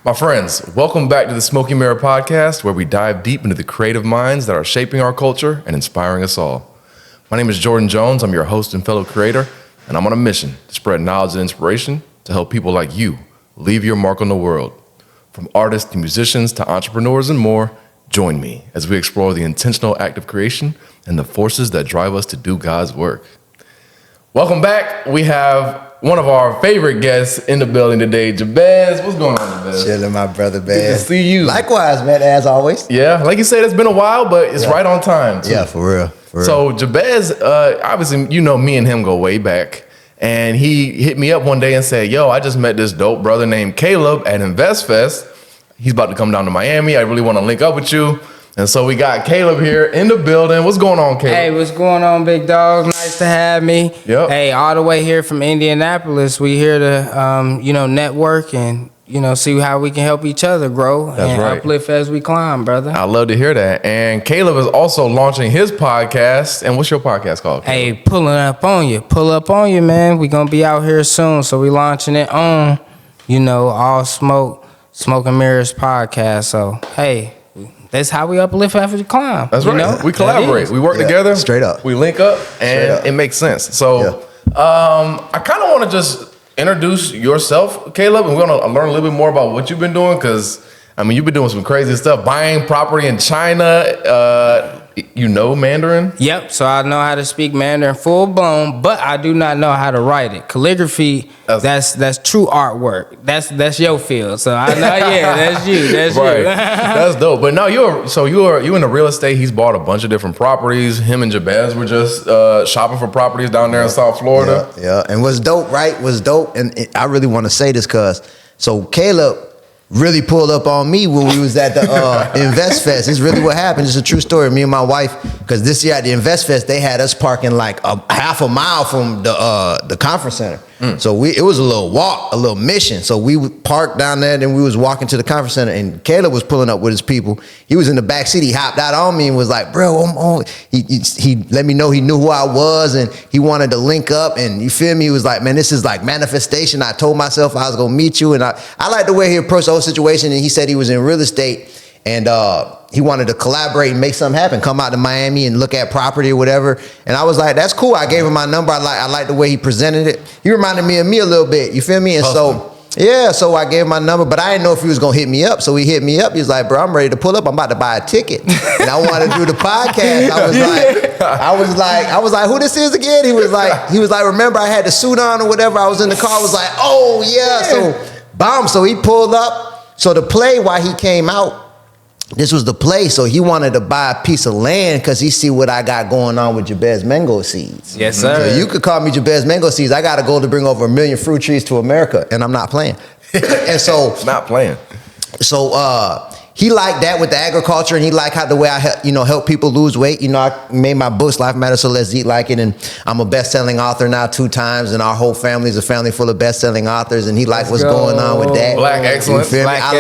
My friends, welcome back to the Smoky Mirror Podcast, where we dive deep into the creative minds that are shaping our culture and inspiring us all. My name is Jordan Jones. I'm your host and fellow creator, and I'm on a mission to spread knowledge and inspiration to help people like you leave your mark on the world. From artists to musicians to entrepreneurs and more, join me as we explore the intentional act of creation and the forces that drive us to do God's work. Welcome back. We have one of our favorite guests in the building today, Jabez. What's going on, Jabez? Chilling, my brother, man. Good to see you. Likewise, man, as always. Yeah, like you said, it's been a while, but it's right on time, too. Yeah, for real. So Jabez, obviously, you know, me and him go way back. And he hit me up one day and said, yo, I just met this dope brother named Caleb at InvestFest. He's about to come down to Miami. I really want to link up with you. And so we got Caleb here in the building. What's going on, Caleb? Hey, what's going on, big dog? Nice to have me. Yep. Hey, all the way here from Indianapolis. We here to, network and, see how we can help each other grow and uplift as we climb, brother. I love to hear that. And Caleb is also launching his podcast. And what's your podcast called, Caleb? Hey, pulling up on you. Pull up on you, man. We going to be out here soon. So we launching it on, All Smoky Mirrors Podcast. So, hey. That's how we uplift after the climb. That's right. We collaborate. We work together. Straight up. We link up, and it makes sense. So I kind of want to just introduce yourself, Caleb, and we're going to learn a little bit more about what you've been doing because, you've been doing some crazy stuff, buying property in China. You know Mandarin? Yep. So I know how to speak Mandarin full blown, but I do not know how to write it. Calligraphy, that's true artwork. That's your field. So I know, that's you. That's right. you. That's dope. But no, you in the real estate. He's bought a bunch of different properties. Him and Jabez were just shopping for properties down there in South Florida. Yeah. And what's dope, right? Was dope. And I really want to say this so Caleb really pulled up on me when we was at the InvestFest. It's really what happened. It's a true story. Me and my wife, because this year at the InvestFest, they had us parking like a half a mile from the conference center. So it was a little walk, a little mission. So we parked down there, then we was walking to the conference center, and Caleb was pulling up with his people. He was in the back seat. He hopped out on me and was like, bro, he let me know he knew who I was, and he wanted to link up, and you feel me? He was like, man, this is like manifestation. I told myself I was going to meet you, and I like the way he approached the whole situation, and he said he was in real estate, and he wanted to collaborate and make something happen, come out to Miami and look at property or whatever. And I was like, that's cool. I gave him my number. I like the way he presented it. He reminded me of me a little bit. You feel me? And so I gave him my number, but I didn't know if he was going to hit me up. So he hit me up. He was like, bro, I'm ready to pull up. I'm about to buy a ticket. And I wanted to do the podcast. I was like, who this is again? He was like, remember I had the suit on or whatever. I was in the car. I was like, oh yeah. So bomb. So he pulled up. So the play while he came out, this was the play. So he wanted to buy a piece of land because he see what I got going on with Jabez mango seeds. Yes, sir. So you could call me Jabez mango seeds. I got a goal to bring over 1 million fruit trees to America, and I'm not playing. And so not playing. So he liked that with the agriculture, and he liked how the way I help people lose weight. I made my books Life Matters, So Let's Eat Like It, and I'm a best-selling author now 2 times, and our whole family is a family full of best-selling authors, and he liked what's going on with that. Black excellence. I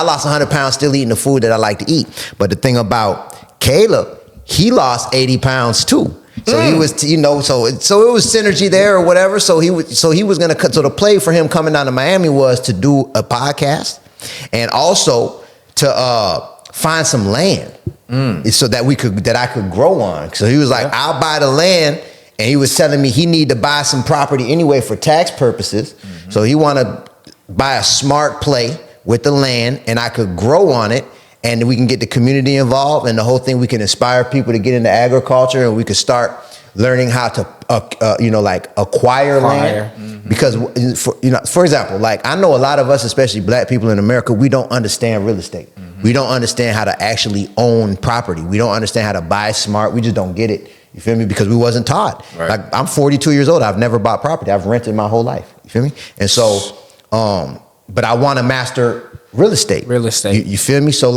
lost 100 pounds still eating the food that I like to eat. But the thing about Caleb, he lost 80 pounds too. So he was, so it was synergy there or whatever. So he was gonna cut. So the play for him coming down to Miami was to do a podcast, and also to find some land so that I could grow on. So he was like, I'll buy the land, and he was telling me he need to buy some property anyway for tax purposes. So he want to buy a smart play with the land, and I could grow on it, and we can get the community involved, and the whole thing, we can inspire people to get into agriculture, and we could start learning how to acquire land. Because for example, like I know a lot of us, especially black people in America, we don't understand real estate. We don't understand how to actually own property. We don't understand how to buy smart. We just don't get it. You feel me? Because we wasn't taught. Right. Like I'm 42 years old. I've never bought property. I've rented my whole life. You feel me? And so, but I want to master real estate. You feel me? So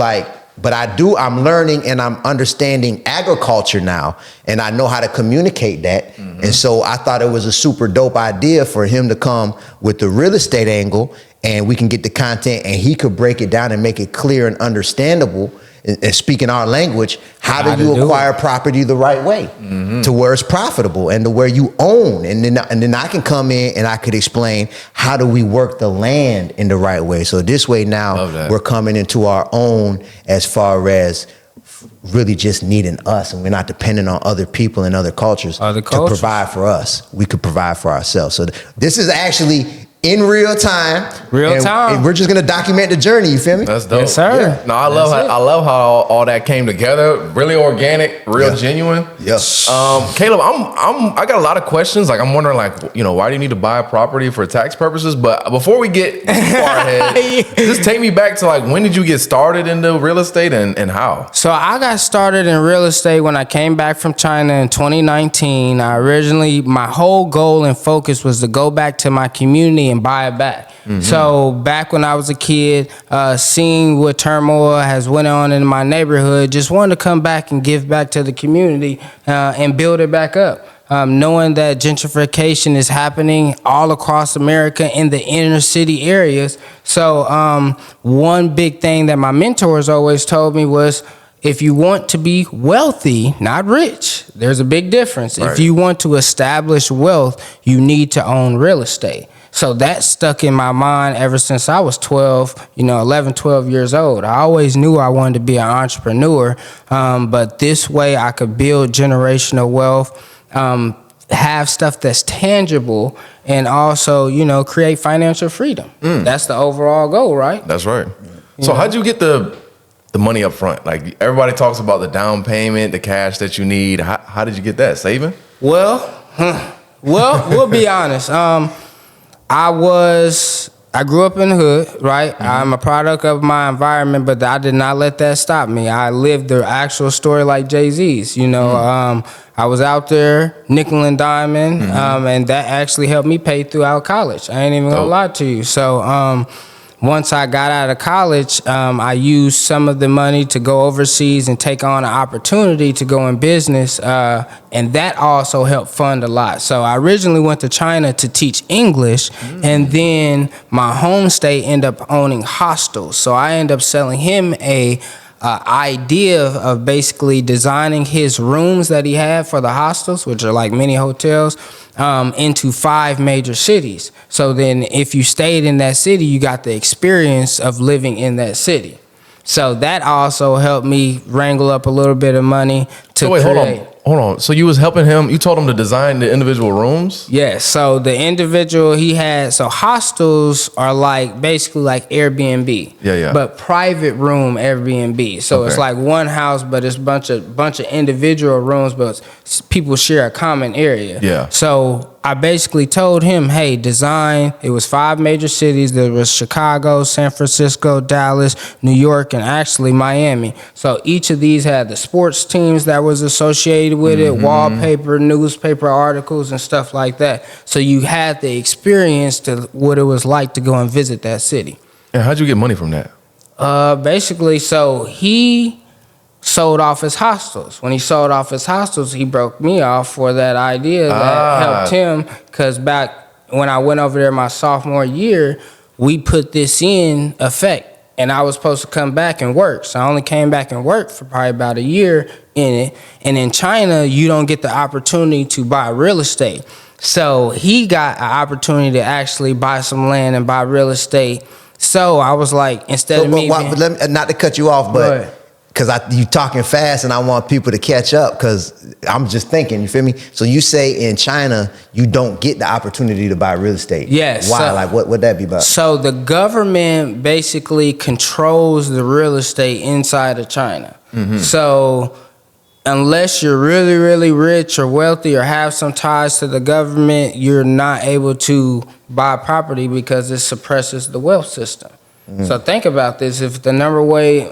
but I'm learning and I'm understanding agriculture now, and I know how to communicate that. And so I thought it was a super dope idea for him to come with the real estate angle, and we can get the content, and he could break it down and make it clear and understandable. and speaking our language, how do you acquire property the right way to where it's profitable and to where you own? And then I can come in and I could explain how do we work the land in the right way. So this way now we're coming into our own as far as really just needing us, and we're not dependent on other people and other cultures to provide for us. We could provide for ourselves. So this is actually in real time. And we're just gonna document the journey. You feel me? That's dope. Yes, sir. Yeah. No, I love how all that came together. Really organic, real genuine. Yes. Caleb, I got a lot of questions. Like I'm wondering, like, why do you need to buy a property for tax purposes? But before we get too far ahead, just take me back to like when did you get started into real estate and how? So I got started in real estate when I came back from China in 2019. My whole goal and focus was to go back to my community and buy it back. So back when I was a kid, seeing what turmoil has went on in my neighborhood, just wanted to come back and give back to the community and build it back up. Knowing that gentrification is happening all across America in the inner city areas. So one big thing that my mentors always told me was, if you want to be wealthy, not rich, there's a big difference. Right. If you want to establish wealth, you need to own real estate. So that stuck in my mind ever since I was 11, 12 years old. I always knew I wanted to be an entrepreneur, but this way I could build generational wealth, have stuff that's tangible, and also, create financial freedom. That's the overall goal, right? That's right. So how'd you get the money up front? Like everybody talks about the down payment, the cash that you need. How did you get that? Saving? Well, we'll be honest. I grew up in the hood, right? I'm a product of my environment, but I did not let that stop me. I lived the actual story like Jay-Z's, I was out there nickel and diamond, and that actually helped me pay throughout college. I ain't even gonna lie to you. So once I got out of college, I used some of the money to go overseas and take on an opportunity to go in business, and that also helped fund a lot. So I originally went to China to teach English, and then my home state ended up owning hostels. So I ended up selling him a idea of basically designing his rooms that he had for the hostels, which are like mini hotels, into 5 major cities. So then if you stayed in that city, you got the experience of living in that city. So that also helped me wrangle up a little bit of money to create. Hold on. So you was helping him, you told him to design the individual rooms? Yeah, so the individual he had, so hostels are like basically like Airbnb. Yeah. But private room Airbnb. So it's like one house, but it's bunch of individual rooms, but people share a common area. Yeah. So I basically told him, hey, design. It was 5 major cities. There was Chicago, San Francisco, Dallas, New York, and actually Miami. So each of these had the sports teams that was associated with it, wallpaper, newspaper articles, and stuff like that. So you had the experience to what it was like to go and visit that city. And how'd you get money from that? Basically, so he sold off his hostels. When he sold off his hostels, he broke me off for that idea that helped him, because back when I went over there my sophomore year, we put this in effect, and I was supposed to come back and work. So I only came back and worked for probably about a year in it. And in China, you don't get the opportunity to buy real estate. So he got an opportunity to actually buy some land and buy real estate. So I was like, not to cut you off, but because you talking fast and I want people to catch up, because I'm just thinking, you feel me? So you say in China, you don't get the opportunity to buy real estate. Yes. Why? Like what would that be about? So the government basically controls the real estate inside of China. So unless you're really, really rich or wealthy or have some ties to the government, you're not able to buy property because it suppresses the wealth system. So think about this. If the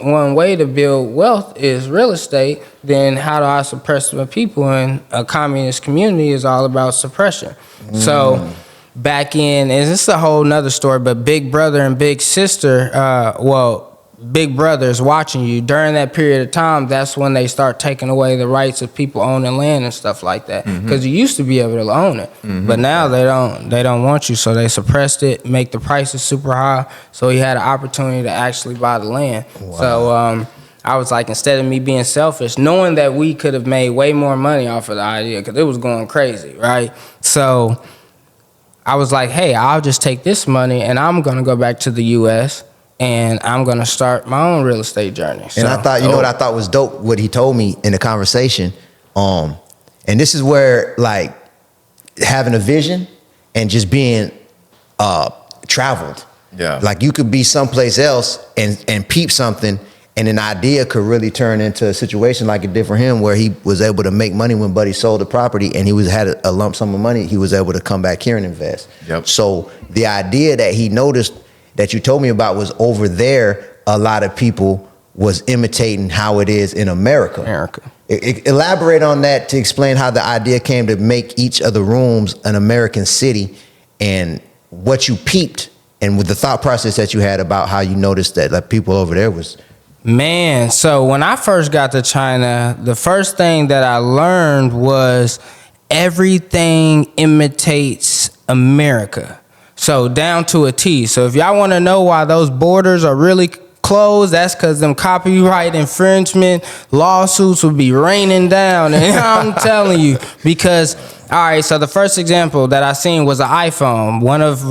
one way to build wealth is real estate, then how do I suppress the people? And a communist community is all about suppression. So back in, and this is a whole nother story, but Big Brother and Big Sister, Big Brother is watching you. During that period of time, that's when they start taking away the rights of people owning land and stuff like that. Because you used to be able to own it, but now they don't want you, so they suppressed it, make the prices super high. So he had an opportunity to actually buy the land. Wow. So I was like, instead of me being selfish, knowing that we could have made way more money off of the idea because it was going crazy, right? So I was like, hey, I'll just take this money and I'm going to go back to the U.S. and I'm going to start my own real estate journey. And I thought, you know what I thought was dope, what he told me in the conversation. And this is where, like, having a vision and just being traveled. Yeah. Like, you could be someplace else and peep something, and an idea could really turn into a situation like it did for him, where he was able to make money when Buddy sold the property, and he had a lump sum of money. He was able to come back here and invest. Yep. So the idea that he noticed that you told me about was over there, a lot of people was imitating how it is in America. Elaborate on that to explain how the idea came to make each of the rooms an American city, and what you peeped, and with the thought process that you had about how you noticed that like people over there was. Man, so when I first got to China, the first thing that I learned was everything imitates America. So down to a T. So if y'all want to know why those borders are really closed, that's because them copyright infringement lawsuits will be raining down. And I'm telling you, because, all right, so the first example that I seen was an iPhone. One of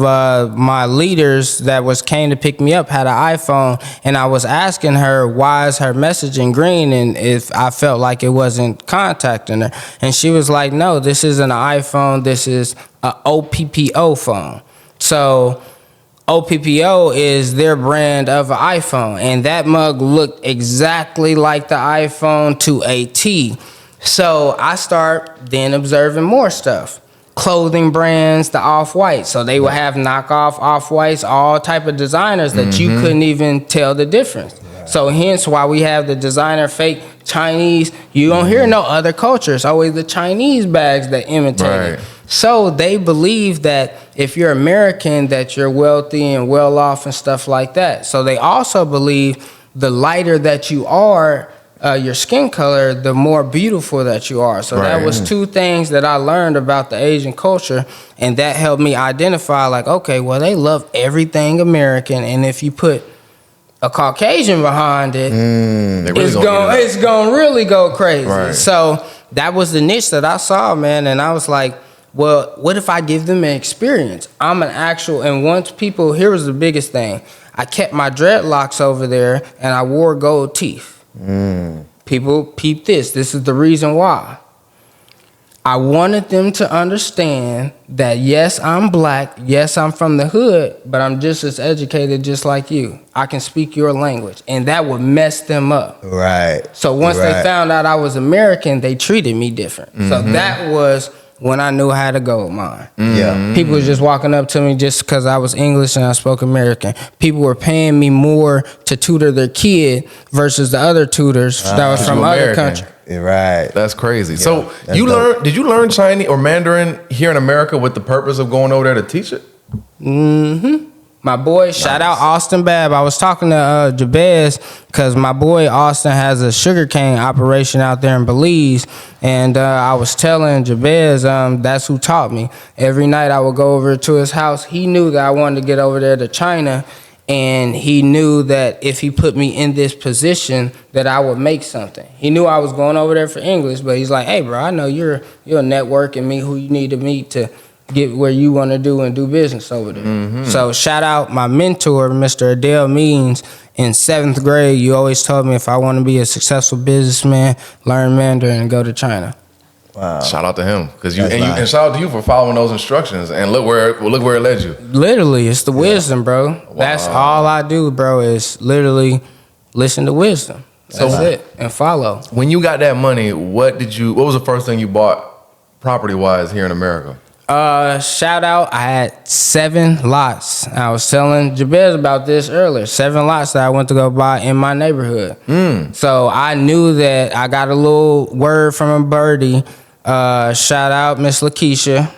my leaders that came to pick me up had an iPhone, and I was asking her why is her messaging green, and if I felt like it wasn't contacting her. And she was like, no, this isn't an iPhone, this is an OPPO phone. So OPPO is their brand of an iPhone, and that mug looked exactly like the iPhone to a T. So I start then observing more stuff. Clothing brands, the Off-White. So they would have knockoff Off-Whites, all type of designers that you couldn't even tell the difference. So hence why we have the designer fake Chinese. You don't hear no other culture. It's always the Chinese bags that imitate it. So they believe that if you're American, that you're wealthy and well off and stuff like that. So they also believe the lighter that you are, your skin color, the more beautiful that you are. So that was two things that I learned about the Asian culture, and that helped me identify, like, okay, well, they love everything American, and if you put a Caucasian behind it, it's gonna really go crazy. So that was the niche that I saw, man, and I was like, well, what if I give them an experience? I'm an actual, and once people, here was the biggest thing. I kept my dreadlocks over there, and I wore gold teeth. People peep this. This is the reason why. I wanted them to understand that, yes, I'm black. Yes, I'm from the hood, but I'm just as educated just like you. I can speak your language, and that would mess them up. So once they found out I was American, they treated me different. So that was when I knew how to go with mine. People was just walking up to me just because I was English and I spoke American. People were paying me more to tutor their kid versus the other tutors that was from other countries. That's crazy. So did you learn Chinese or Mandarin here in America with the purpose of going over there to teach it? My boy, shout out Austin Babb. I was talking to Jabez because my boy Austin has a sugarcane operation out there in Belize, and I was telling Jabez that's who taught me. Every night I would go over to his house. He knew that I wanted to get over there to China, and he knew that if he put me in this position that I would make something. He knew I was going over there for English, but he's like, hey, bro, I know you're networking me who you need to meet to get where you want to do and do business over there. So shout out my mentor, Mr. Adele Means. In 7th grade, you always told me if I want to be a successful businessman, learn Mandarin and go to China. Shout out to him, and shout out to you for following those instructions, and look where it led you. Literally, it's the wisdom, bro. That's all I do, bro, is literally listen to wisdom. That's it, and follow. When you got that money, what was the first thing you bought property wise here in America? Shout out, I had 7 lots. I was telling Jabez about this earlier. 7 lots that I went to go buy in my neighborhood. So I knew that I got a little word from a birdie. Shout out Miss Lakeisha.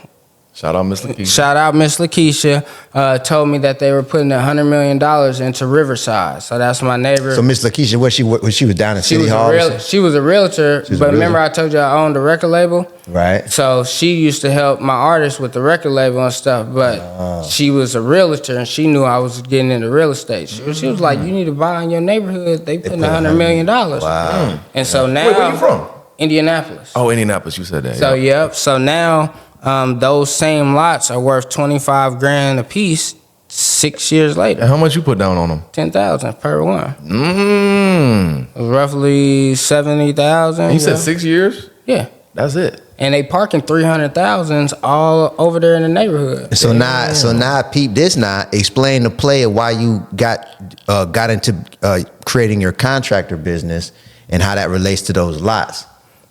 Shout out Miss Lakeisha. Shout out Miss Lakeisha. Told me that they were putting $100 million into Riverside. So that's my neighbor. So Miss Lakeisha, she was down in City Hall? She was a realtor. But remember I told you I owned a record label? Right. So she used to help my artists with the record label and stuff. But she was a realtor and she knew I was getting into real estate. She was like, you need to buy in your neighborhood. They putting $100 million. Wow. And so now. Wait, where you from? Indianapolis. Oh, Indianapolis. You said that. So, yep. So now those same lots are worth $25,000 a piece 6 years later. And how much you put down on them? $10,000 per one. Mm. Roughly $70,000. You said 6 years? Yeah. That's it. And they parking 300,000 all over there in the neighborhood. So now, peep this now. Explain the play of why you got into creating your contractor business and how that relates to those lots.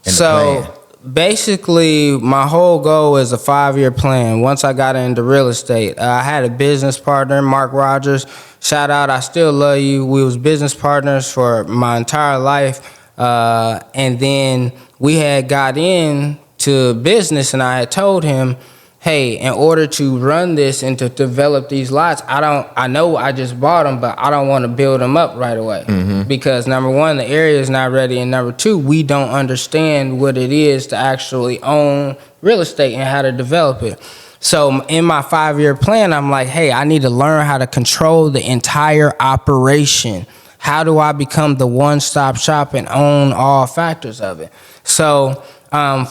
So basically, my whole goal is a 5-year plan. Once I got into real estate, I had a business partner, Mark Rogers. Shout out, I still love you. We was business partners for my entire life. And then we had got into business and I had told him, hey, in order to run this and to develop these lots, I know I just bought them, but I don't want to build them up right away. Because number one, the area is not ready. And number two, we don't understand what it is to actually own real estate and how to develop it. So in my 5-year plan, I'm like, hey, I need to learn how to control the entire operation. How do I become the one-stop shop and own all factors of it? So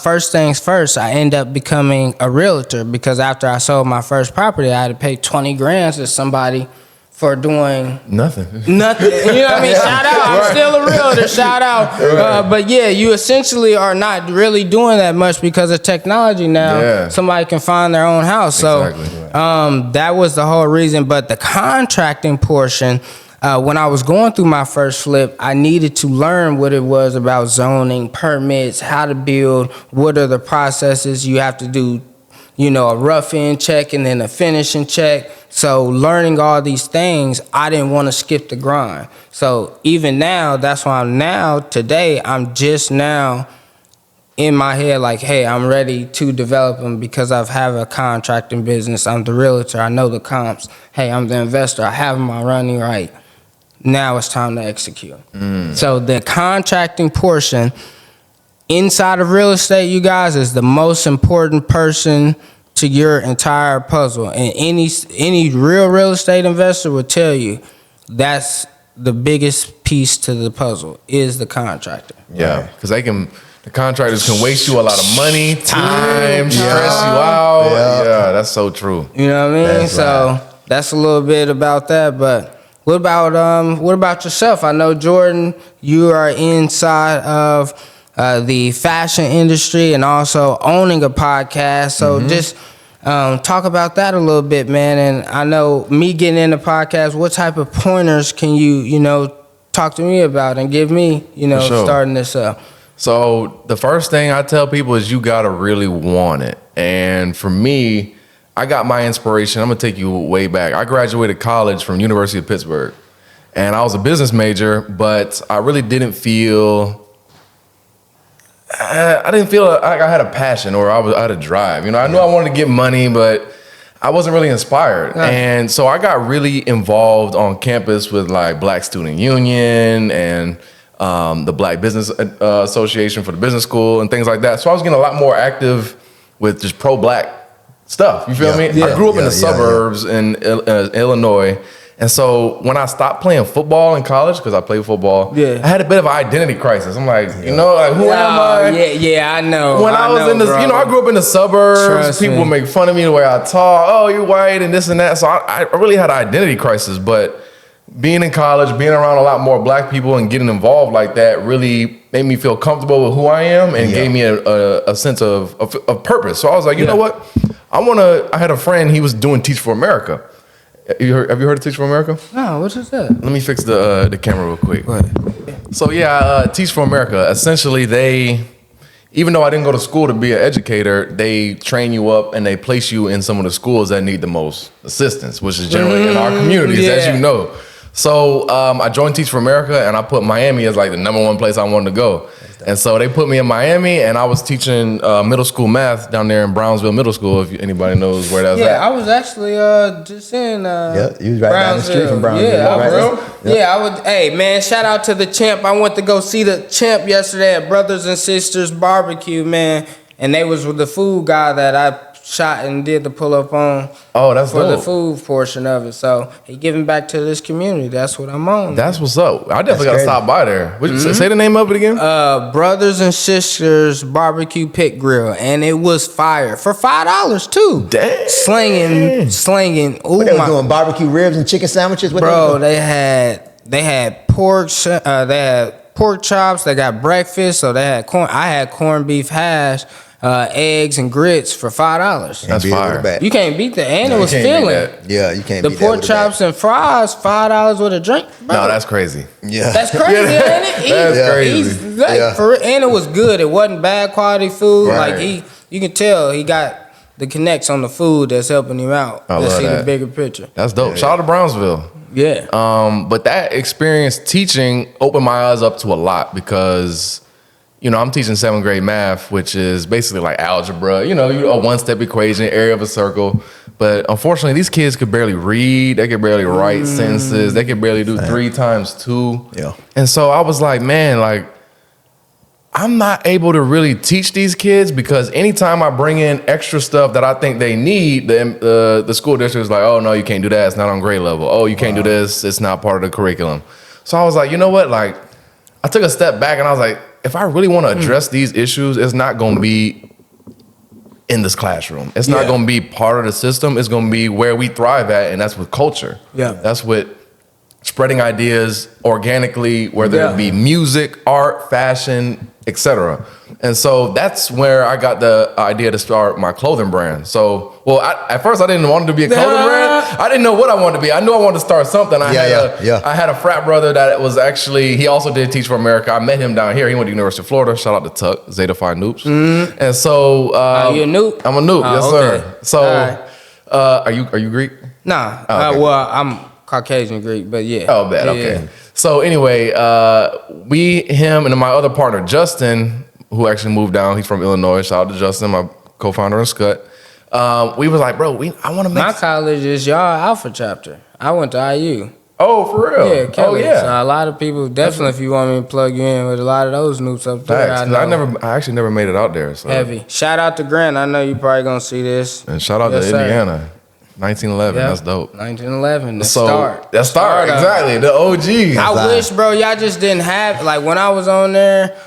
first things first, I end up becoming a realtor because after I sold my first property, I had to pay $20,000 to somebody for doing nothing. You know what I mean? Shout out. I'm still a realtor. Shout out. But yeah, you essentially are not really doing that much because of technology now. Yeah. Somebody can find their own house. So that was the whole reason. But the contracting portion, when I was going through my first flip, I needed to learn what it was about zoning, permits, how to build, what are the processes you have to do, a rough end check and then a finishing check. So learning all these things, I didn't want to skip the grind. So even now, that's why today, I'm just now in my head like, hey, I'm ready to develop them because I have a contracting business. I'm the realtor. I know the comps. Hey, I'm the investor. I have my running right. Now it's time to execute. So the contracting portion inside of real estate, you guys, is the most important person to your entire puzzle. And any real estate investor will tell you that's the biggest piece to the puzzle is the contractor. Yeah, because the contractors can waste you a lot of money, time, stress you out. Yeah, that's so true. You know what I mean? That's a little bit about that. But what about yourself? I know, Jordan, you are inside of the fashion industry and also owning a podcast. So just talk about that a little bit, man. And I know me getting into podcasts, what type of pointers can you talk to me about and give me, starting this up? So the first thing I tell people is you got to really want it. And for me, I got my inspiration. I'm going to take you way back. I graduated college from University of Pittsburgh. And I was a business major, but I really didn't feel... I didn't feel like I had a passion or I had a drive. I knew I wanted to get money, but I wasn't really inspired. Yeah. And so I got really involved on campus with like Black Student Union and the Black Business Association for the business school and things like that. So I was getting a lot more active with just pro-Black stuff. You feel me? I grew up in the suburbs in Illinois. And so when I stopped playing football in college, because I played football, I had a bit of an identity crisis. I'm like, who am I? Yeah, I know. When I was in the, I grew up in the suburbs. Trust people would make fun of me the way I talk. Oh, you're white and this and that. So I really had an identity crisis. But being in college, being around a lot more Black people and getting involved like that really made me feel comfortable with who I am and gave me a sense of purpose. So I was like, you know what? I had a friend, he was doing Teach for America. Have you heard of Teach for America? No, what is that? Let me fix the camera real quick. Go ahead. So Teach for America, essentially even though I didn't go to school to be an educator, they train you up and they place you in some of the schools that need the most assistance, which is generally in our communities, as you know. So I joined Teach for America, and I put Miami as like the number one place I wanted to go. And so they put me in Miami, and I was teaching middle school math down there in Brownsville Middle School, if anybody knows where that's at. Yeah, I was actually just in you was right down the street from Brownsville. Yeah, I would. Hey, man, shout out to the champ. I went to go see the champ yesterday at Brothers and Sisters Barbecue, man. And they was with the food guy that I shot and did the pull up on. Oh, that's for dope. the food portion of it. So he giving back to this community. That's what I'm on. That's what's up. I definitely got to stop by there. Say the name of it again? Brothers and Sisters Barbecue Pit Grill, and it was fire for $5 too. Dang. Slinging. Ooh, What they was doing, barbecue ribs and chicken sandwiches? What bro, they had pork. They had pork chops. They got breakfast. So they had corn. I had corned beef hash. Eggs and grits for $5. That's fire. You can't beat that, and it was filling. Yeah, you can't. The beat pork that chops and fries, $5 with a drink. Bro. No, that's crazy. Yeah, That's crazy, ain't it? That's crazy. And it was good. It wasn't bad quality food. Right. Like you can tell he got the connects on the food that's helping him out. I Let's love see that. the bigger picture. That's dope. Shout out to Brownsville. Yeah. But that experience teaching opened my eyes up to a lot because, you know, I'm teaching 7th grade math, which is basically like algebra, a one-step equation, area of a circle. But unfortunately, these kids could barely read. They could barely write sentences. They could barely do 3 times 2. Yeah. And so I was like, man, like, I'm not able to really teach these kids because anytime I bring in extra stuff that I think they need, the school district is like, oh, no, you can't do that. It's not on grade level. Oh, you can't do this. It's not part of the curriculum. So I was like, you know what? Like, I took a step back and I was like, if I really want to address these issues, it's not going to be in this classroom. It's not going to be part of the system. It's going to be where we thrive at, and that's with culture. Yeah. That's with spreading ideas organically, whether it be music, art, fashion, etc. And so that's where I got the idea to start my clothing brand. So, at first I didn't want it to be a clothing brand. I didn't know what I wanted to be. I knew I wanted to start something. I had a frat brother that was actually, he also did Teach for America. I met him down here. He went to University of Florida. Shout out to Tuck, Zeta Phi Noops. And so, you a Noop? I'm a Noop, yes okay. sir. So, are you Greek? Nah. Oh, okay. Well, I'm Caucasian Greek, but yeah. Oh, bad. Okay. So anyway, him, and my other partner, Justin, who actually moved down. He's from Illinois. Shout out to Justin, my co-founder of Scut. We was like, bro, I want to make... My college is y'all Alpha chapter. I went to IU. Oh, for real? Yeah, Kelly. Oh, yeah. So a lot of people, definitely if you want me to plug you in with a lot of those noops up there. Facts, I actually never made it out there. So. Heavy. Shout out to Grant. I know you probably going to see this. And shout out to Indiana. 1911, that's dope. 1911, the start, start exactly, the OG. I wish, bro, y'all just didn't have, like, when I was on there,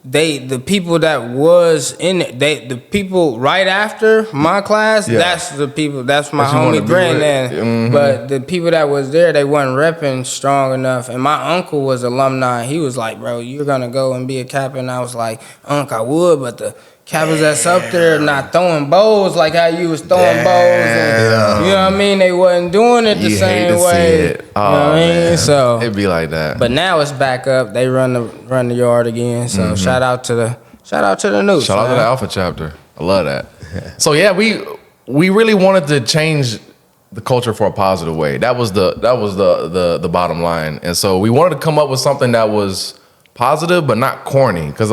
the people that was in it, the people right after my class, that's the people, that's my homie Grant. But the people that was there, they wasn't repping strong enough. And my uncle was alumni. He was like, bro, you're going to go and be a captain. And I was like, Unc, I would, but the Cappers that's up there not throwing bows like how you was throwing bows. And, you know what I mean? They wasn't doing it the same way. You know what I mean? So it'd be like that. But now it's back up. They run the yard again. So shout out to the news. Shout out to the Alpha chapter. I love that. So yeah, we really wanted to change the culture for a positive way. That was the bottom line. And so we wanted to come up with something that was positive but not corny, because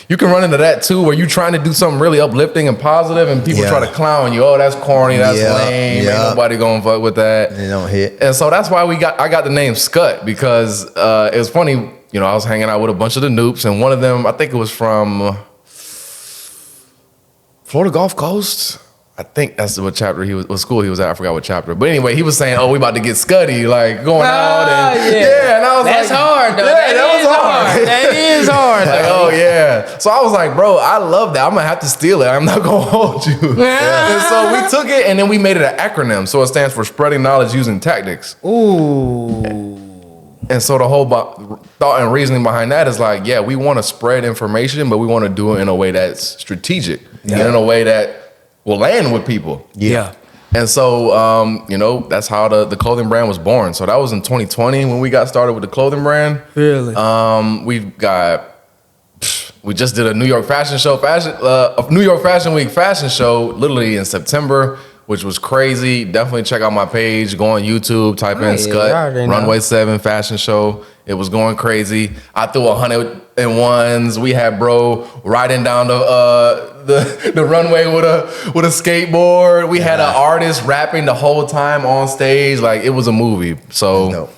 you can run into that too, where you're trying to do something really uplifting and positive, and people try to clown you. Oh, that's corny, that's lame, ain't nobody gonna fuck with that. They don't hit. And so that's why I got the name Scut, because it was funny. You know, I was hanging out with a bunch of the noops, and one of them, I think it was from Florida Gulf Coast. I think that's what chapter what school he was at. I forgot what chapter. But anyway, he was saying, oh, we about to get scuddy, like going out. And, and I was that's like, hard, though. Yeah, that was hard. That is hard. Like, oh, yeah. So I was like, bro, I love that. I'm going to have to steal it. I'm not going to hold you. And so we took it, and then we made it an acronym. So it stands for Spreading Knowledge Using Tactics. Ooh. And so the whole thought and reasoning behind that is like, yeah, we want to spread information, but we want to do it in a way that's strategic. And in a way that will land with people. Yeah. And so, that's how the clothing brand was born. So that was in 2020 when we got started with the clothing brand. Really? We just did a New York Fashion Show, New York Fashion Week fashion show, literally in September. which was crazy. Definitely check out my page. Go on YouTube, type in yeah, Scut, I already know. Runway 7 fashion show. It was going crazy. I threw 101s. We had bro riding down the runway with a skateboard. We had an artist rapping the whole time on stage. Like, it was a movie. So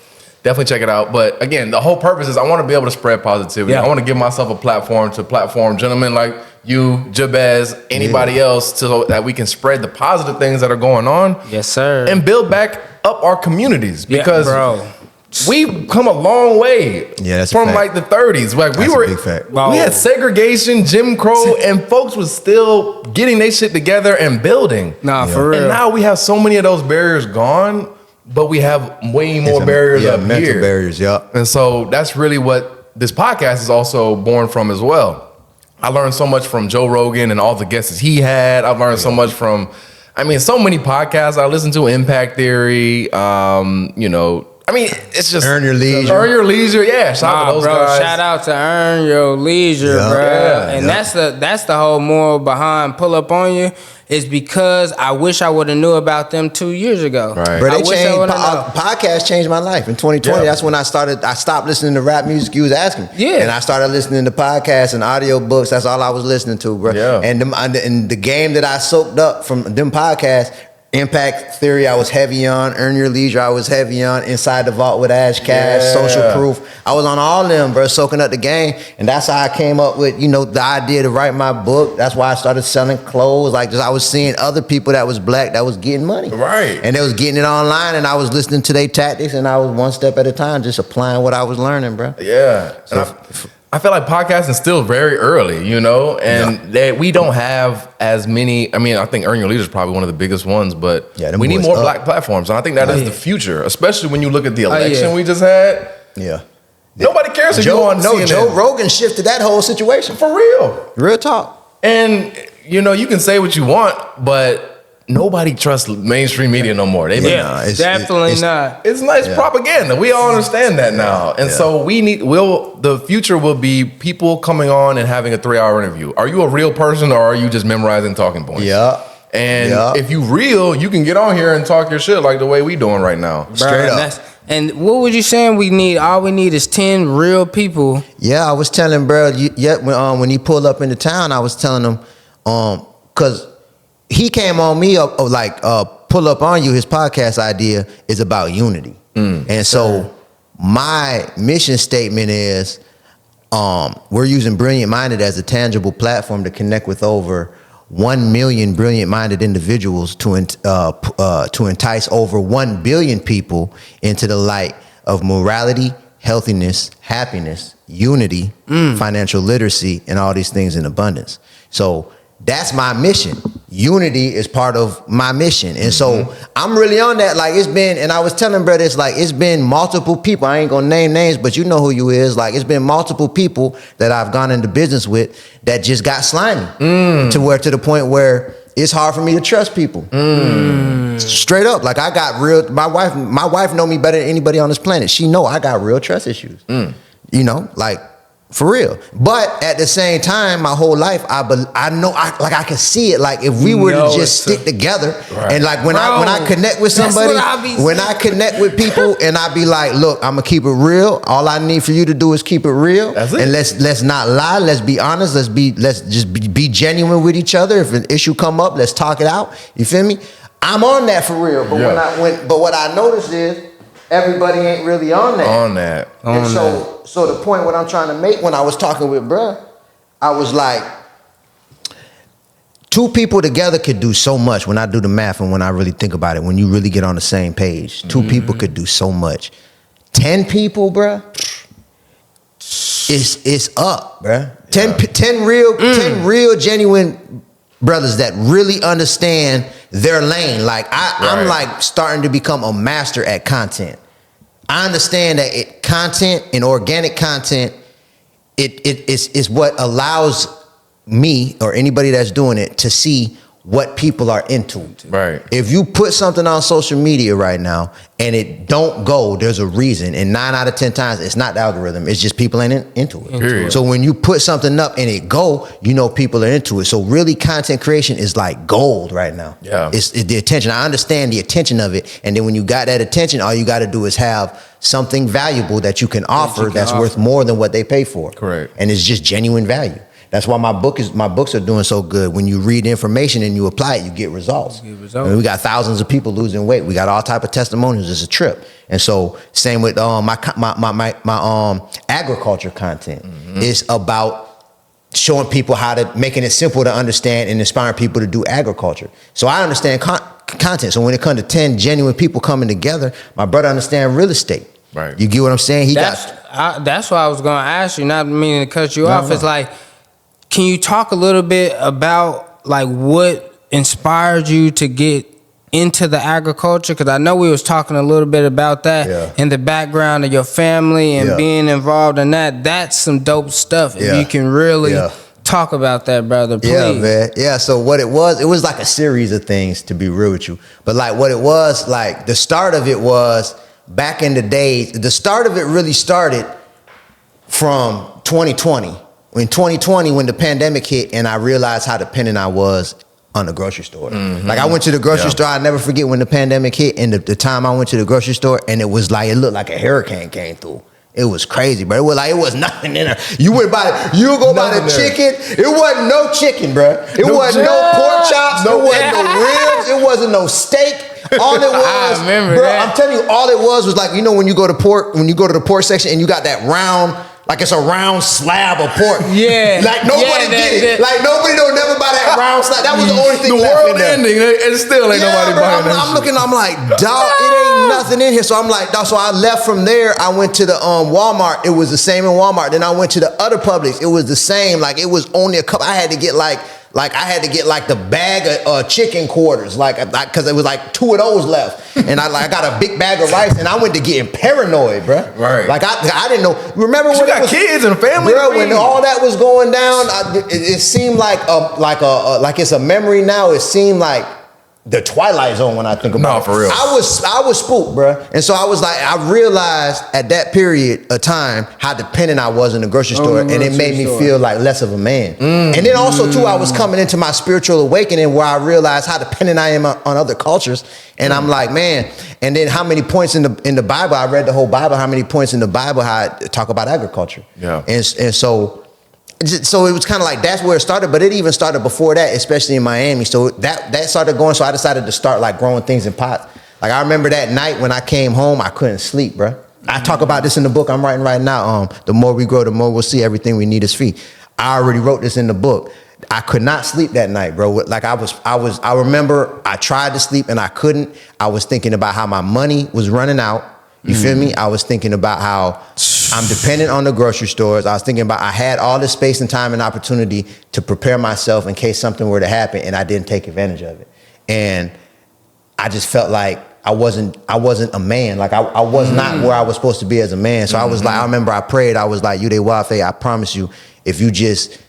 definitely check it out. But again, the whole purpose is I want to be able to spread positivity. Yeah. I want to give myself a platform to platform gentlemen like you, Jabez, anybody else, so that we can spread the positive things that are going on. Yes, sir. And build back up our communities, because bro. we've come a long way that's a from fact. like the 30s. Like That's a big fact. Wow. we had segregation, Jim Crow, and folks was still getting their shit together and building. Nah, for real. And now we have so many of those barriers gone, but we have way more barriers up mental here. barriers, yup. And so that's really what this podcast is also born from as well. I learned so much from Joe Rogan and all the guests he had. I've learned so much from, so many podcasts I listen to, Impact Theory, it's just Earn Your Leisure. Earn Your Leisure, yeah. Shout out to those guys. Shout out to Earn Your Leisure, Yeah. bro. Yeah, and yeah. that's the whole moral behind Pull Up On You, is because I wish I would have knew about them 2 years ago. Right. Bro, I they wish I changed. would have known. Podcast changed my life in 2020. Yeah. That's when I stopped listening to rap music. You was asking, Yeah. and I started listening to podcasts and audio books. That's all I was listening to, bro. Yeah. And the game that I soaked up from them podcasts. Impact Theory, I was heavy on. Earn Your Leisure, I was heavy on. Inside the Vault with Ash Cash, Yeah. Social Proof. I was on all of them, bro, soaking up the game. And that's how I came up with, the idea to write my book. That's why I started selling clothes. Like, just I was seeing other people that was black that was getting money. Right. And they was getting it online, and I was listening to their tactics, and I was one step at a time just applying what I was learning, bro. Yeah. And I feel like podcasting is still very early, and that we don't have as many. I think Earn Your Leisure is probably one of the biggest ones, but them we need boys more up. black platforms. And I think that is the future, especially when you look at the election yeah. we just had. Yeah. Nobody cares if you go on CNN. Joe Rogan shifted that whole situation. For real. Real talk. And, you can say what you want, but nobody trusts mainstream media no more. They Nah, it's- Definitely it's- not. It's nice propaganda. We all understand that now. And so the future will be people coming on and having a 3-hour interview. Are you a real person, or are you just memorizing talking points? Yeah. And Yeah. if you real, you can get on here and talk your shit like the way we doing right now. Straight up. And what was you saying? All we need is 10 real people. Yeah, I was telling bro, when he pulled up into town, I was telling him, because he came on me Pull Up On You, his podcast idea is about unity. And so my mission statement is, we're using Brilliant Minded as a tangible platform to connect with over 1 million brilliant-minded individuals to entice over 1 billion people into the light of morality, healthiness, happiness, unity, financial literacy, and all these things in abundance. So that's my mission. Unity is part of my mission. And so I'm really on that. Like, it's been, and I was telling brother, it's been multiple people. I ain't gonna name names, but you know who you is. Like, it's been multiple people that I've gone into business with that just got slimy to the point where it's hard for me to trust people. Straight up. Like, I got real, my wife know me better than anybody on this planet. She know I got real trust issues. Like, for real. But at the same time, my whole life, I know, I can see it. Like, if we were to just stick together, and like when I connect with somebody, when I connect with people, and I be like, look, I'm gonna keep it real. All I need for you to do is keep it real. That's it. And let's not lie. Let's be honest. Let's just be genuine with each other. If an issue come up, let's talk it out. You feel me? I'm on that for real. But but what I noticed is everybody ain't really on that. So the point what I'm trying to make when I was talking with bruh, I was like, 2 people together could do so much when I do the math and when I really think about it. When you really get on the same page, 2 people could do so much. 10 people, bruh, it's up, bruh. 10 real genuine brothers that really understand their lane. Like I'm like starting to become a master at content. I understand that content and organic content, it is what allows me or anybody that's doing it to see what people are into. Right. If you put something on social media right now and it don't go, there's a reason. And 9 out of 10 times, it's not the algorithm. It's just people ain't into it. Period. So when you put something up and it go, you know people are into it. So really, content creation is like gold right now. Yeah. It's the attention. I understand the attention of it. And then when you got that attention, all you got to do is have something valuable that you can offer that's worth more than what they pay for. Correct. And it's just genuine value. That's why my books are doing so good. When you read information and you apply it, you get results. I mean, we got thousands of people losing weight. We got all type of testimonials. It's a trip. And so same with my agriculture content. It's about showing people how to, making it simple to understand and inspiring people to do agriculture. So I understand content. So when it comes to 10 genuine people coming together, my brother understands real estate. Right. You get what I'm saying? That's what I was going to ask you, not meaning to cut you off. It's like, can you talk a little bit about like what inspired you to get into the agriculture? Because I know we was talking a little bit about that in the background of your family and being involved in that. That's some dope stuff. If you can really talk about that, brother, please. Yeah, man. Yeah, so what it was like a series of things, to be real with you. But like what it was, like the start of it was back in the days. The start of it really started from 2020. In 2020, when the pandemic hit and I realized how dependent I was on the grocery store. Like I went to the grocery store, I'll never forget when the pandemic hit and the time I went to the grocery store and it was like, it looked like a hurricane came through. It was crazy, bro. It was nothing in there. You would go buy the chicken. It wasn't no chicken, bro. It wasn't no pork chops. It wasn't no ribs. It wasn't no steak. All it was, I remember bro, that. I'm telling you, all it was like, you know, when you go to the pork section and you got that round, like it's a round slab of pork. Yeah. Like nobody get it. Like nobody don't never buy that round slab. That was the only thing left in there. The world ending, and still ain't nobody buying that I'm shit. looking, I'm like, dog, it ain't nothing in here. So I'm like, dog, so I left from there. I went to the Walmart. It was the same in Walmart. Then I went to the other Publix. It was the same. Like it was only a couple. I had to get like the bag of chicken quarters, because it was like 2 of those left, and I got a big bag of rice, and I went to getting paranoid, bro. Right. Like I didn't know. Remember when you got kids and a family, bro? When all that was going down, it seemed like it's a memory now. It seemed like the Twilight Zone when I think about it. No, for real. I was spooked, bro. And so I was like, I realized at that period of time how dependent I was in the grocery store, and it made me feel like less of a man. And then also too, I was coming into my spiritual awakening where I realized how dependent I am on other cultures. And I'm like, man. And then how many points in the Bible? I read the whole Bible. How many points in the Bible how I talk about agriculture? Yeah. And so it was kind of like that's where it started, but it even started before that, especially in Miami. So that started going. So I decided to start like growing things in pots. Like I remember that night when I came home, I couldn't sleep, bro. I talk about this in the book I'm writing right now. The more we grow, the more we'll see. Everything we need is free. I already wrote this in the book. I could not sleep that night, bro. Like I remember I tried to sleep and I couldn't. I was thinking about how my money was running out. You feel me? I was thinking about how I'm dependent on the grocery stores. I was thinking about I had all this space and time and opportunity to prepare myself in case something were to happen, and I didn't take advantage of it. And I just felt like I wasn't a man. Like I was not where I was supposed to be as a man. So I was like, I remember I prayed. I was like, Yude Wafe, I promise you, if you just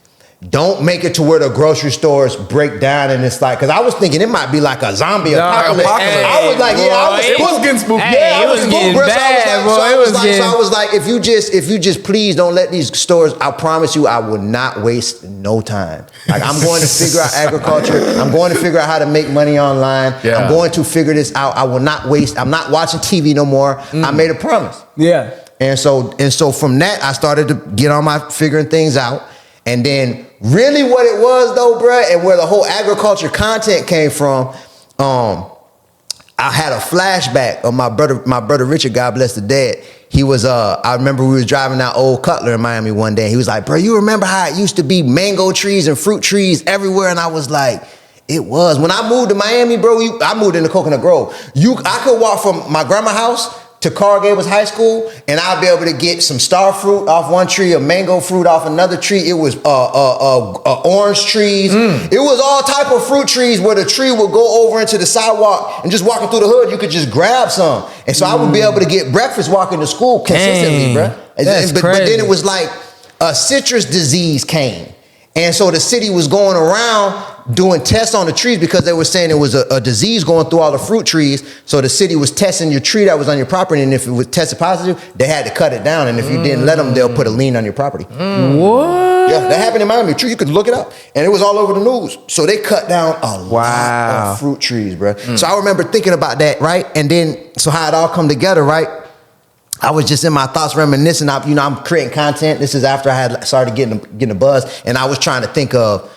don't make it to where the grocery stores break down and it's like, because I was thinking it might be like a zombie apocalypse. I was like, it was getting spooky. Hey, it was getting bad, boy. So I was like, if you just please don't let these stores, I promise you, I will not waste no time. Like I'm going to figure out agriculture. I'm going to figure out how to make money online. Yeah. I'm going to figure this out. I will not waste. I'm not watching TV no more. I made a promise. Yeah. And so from that, I started to get on my figuring things out. And then really what it was though, bruh, and where the whole agriculture content came from, I had a flashback of my brother Richard, God bless the dead. He was, I remember we was driving that old Cutler in Miami one day. He was like, bro, you remember how it used to be mango trees and fruit trees everywhere? And I was like, it was. When I moved to Miami, bro, I moved into Coconut Grove. I could walk from my grandma's house to Carl Gables High School, and I'd be able to get some star fruit off one tree, a mango fruit off another tree. It was orange trees. It was all type of fruit trees where the tree would go over into the sidewalk, and just walking through the hood, you could just grab some. And so I would be able to get breakfast walking to school consistently, bro. But then it was like a citrus disease came. And so the city was going around doing tests on the trees because they were saying it was a disease going through all the fruit trees. So the city was testing your tree that was on your property, and if it was tested positive, they had to cut it down. And if you didn't let them, they'll put a lien on your property. What? Yeah, that happened in Miami. True, you could look it up, and it was all over the news. So they cut down a lot of fruit trees, bro. So I remember thinking about that, right? And then, so how it all come together, right? I was just in my thoughts reminiscing. I'm creating content. This is after I had started getting a buzz, and I was trying to think of,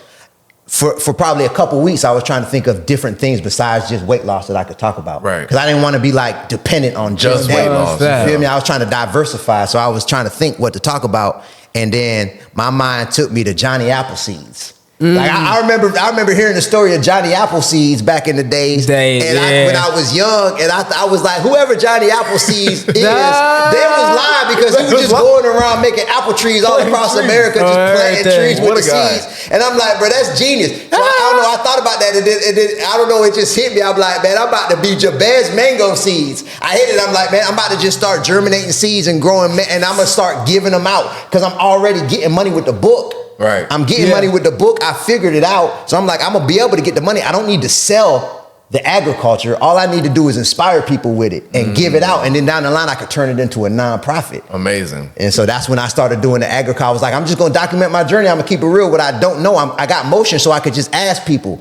for probably a couple weeks, I was trying to think of different things besides just weight loss that I could talk about. Right. Because I didn't want to be like dependent on just weight loss. You feel me? I was trying to diversify, so I was trying to think what to talk about, and then my mind took me to Johnny Appleseeds. Like I remember hearing the story of Johnny Appleseeds back in the days. When I was young, and I was like, whoever Johnny Appleseeds is, they was lying because he was just going around making apple trees all across America, just planting trees with the seeds. And I'm like, bro, that's genius. So I don't know. I thought about that, and then I don't know. It just hit me. I'm like, man, I'm about to be Jabez mango seeds. I hit it. I'm like, man, I'm about to just start germinating seeds and growing, and I'm gonna start giving them out because I'm already getting money with the book. Right. I'm getting money with the book. I figured it out. So I'm like, I'm going to be able to get the money. I don't need to sell the agriculture. All I need to do is inspire people with it and give it out. And then down the line, I could turn it into a nonprofit. Amazing. And so that's when I started doing the agriculture. I was like, I'm just going to document my journey. I'm going to keep it real. What I don't know, I got motion, so I could just ask people.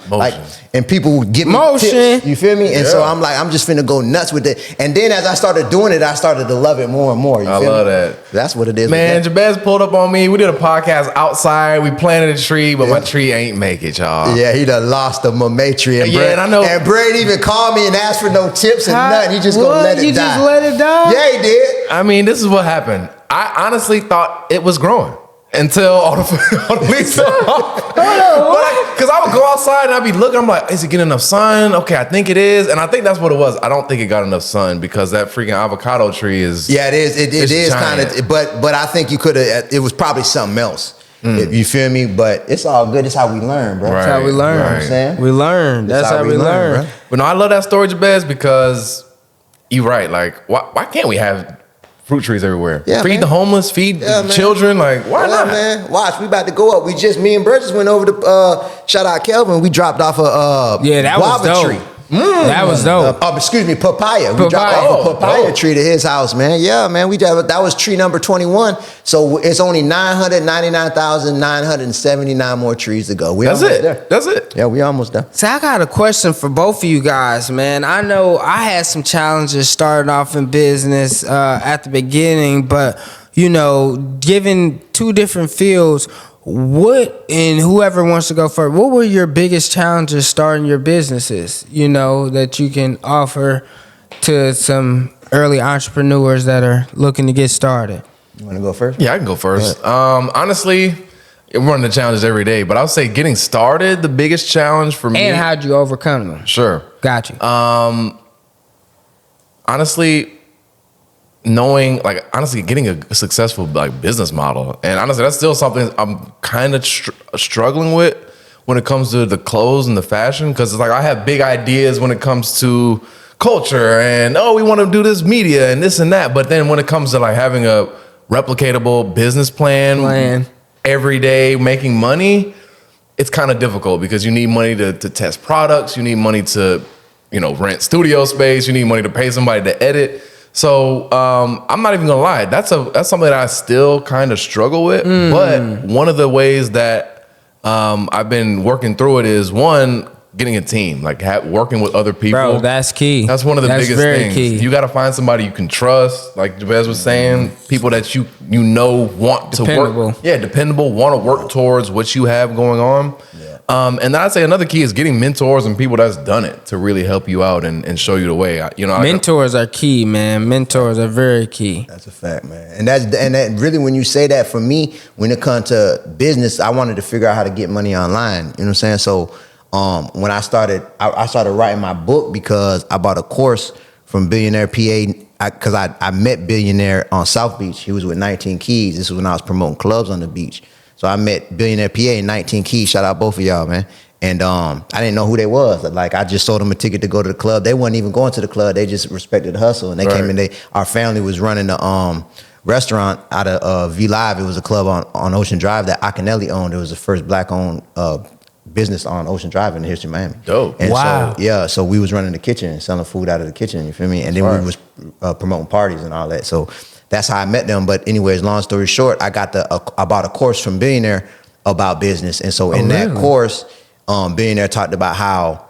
And people would give me tips. You feel me? And so I'm like, I'm just finna go nuts with it. And then as I started doing it, I started to love it more and more. I love that. That's what it is. Man, Jabez pulled up on me. We did a podcast outside. We planted a tree, but my tree ain't make it, y'all. Yeah, he done lost the mametry. And I know. And Brad even called me and asked for no tips and nothing. He just gonna let it die. You just let it die? Yeah, he did. I mean, this is what happened. I honestly thought it was growing until all the leaves fell off. Because I would go outside and I'd be looking. I'm like, is it getting enough sun? Okay, I think it is. And I think that's what it was. I don't think it got enough sun because that freaking avocado tree is. Yeah, it is. It is kind of. But I think you could have. It was probably something else. You feel me? But it's all good. It's how we learn, bro. That's how we learn. You know what I'm saying? We learn. That's how we learn. Bro. But no, I love that story, Jabez, because you're right. Like, why can't we have fruit trees everywhere? Yeah, feed man. The homeless, feed children. Like, why not? Man, watch. We about to go up. Me and Burgess went over to shout out Kelvin. We dropped off a that guava was dope. tree. That was dope. Excuse me, papaya. We dropped off a papaya tree to his house, man. Yeah, man. That was tree number 21. So it's only 999,979 more trees to go. That's it. Yeah, we almost there. So I got a question for both of you guys, man. I know I had some challenges starting off in business at the beginning, but given two different fields, and whoever wants to go first, what were your biggest challenges starting your businesses, that you can offer to some early entrepreneurs that are looking to get started? You want to go first? Yeah, I can go first. Honestly, we're running the challenges every day, but I would say getting started, the biggest challenge for me. And how'd you overcome them? Sure. Got you. Honestly, getting a successful business model, and honestly, that's still something I'm kind of struggling with when it comes to the clothes and the fashion, because it's like I have big ideas when it comes to culture and we want to do this media and this and that, but then when it comes to like having a replicatable business plan every day, making money, it's kind of difficult because you need money to test products, you need money to rent studio space, you need money to pay somebody to edit. So I'm not even gonna lie, that's something that I still kind of struggle with. But one of the ways that I've been working through it is one, getting a team, like working with other people. Bro, that's key. That's one of the biggest things. Key. You got to find somebody you can trust, like Jabez was saying, people that you want to work. Yeah, dependable, want to work towards what you have going on. And then I'd say another key is getting mentors and people that's done it to really help you out and show you the way. Mentors are key, man. Mentors are very key. That's a fact, man. And that really, when you say that, for me, when it comes to business, I wanted to figure out how to get money online. You know what I'm saying? So when I started writing my book because I bought a course from Billionaire PA. Because I met Billionaire on South Beach. He was with 19 Keys. This was when I was promoting clubs on the beach. So I met Billionaire PA in 19 Keys. Shout out both of y'all, man. And I didn't know who they was. Like, I just sold them a ticket to go to the club. They weren't even going to the club. They just respected the hustle. And they came in. Our family was running the restaurant out of V Live. It was a club on Ocean Drive that Akinelli owned. It was the first black-owned business on Ocean Drive in the history of Miami. Dope. And Wow. so we was running the kitchen and selling food out of the kitchen, you feel me? And then we was promoting parties and all that. So that's how I met them. But anyways, long story short, I bought a course from Billionaire about business. And so in that course, Billionaire talked about how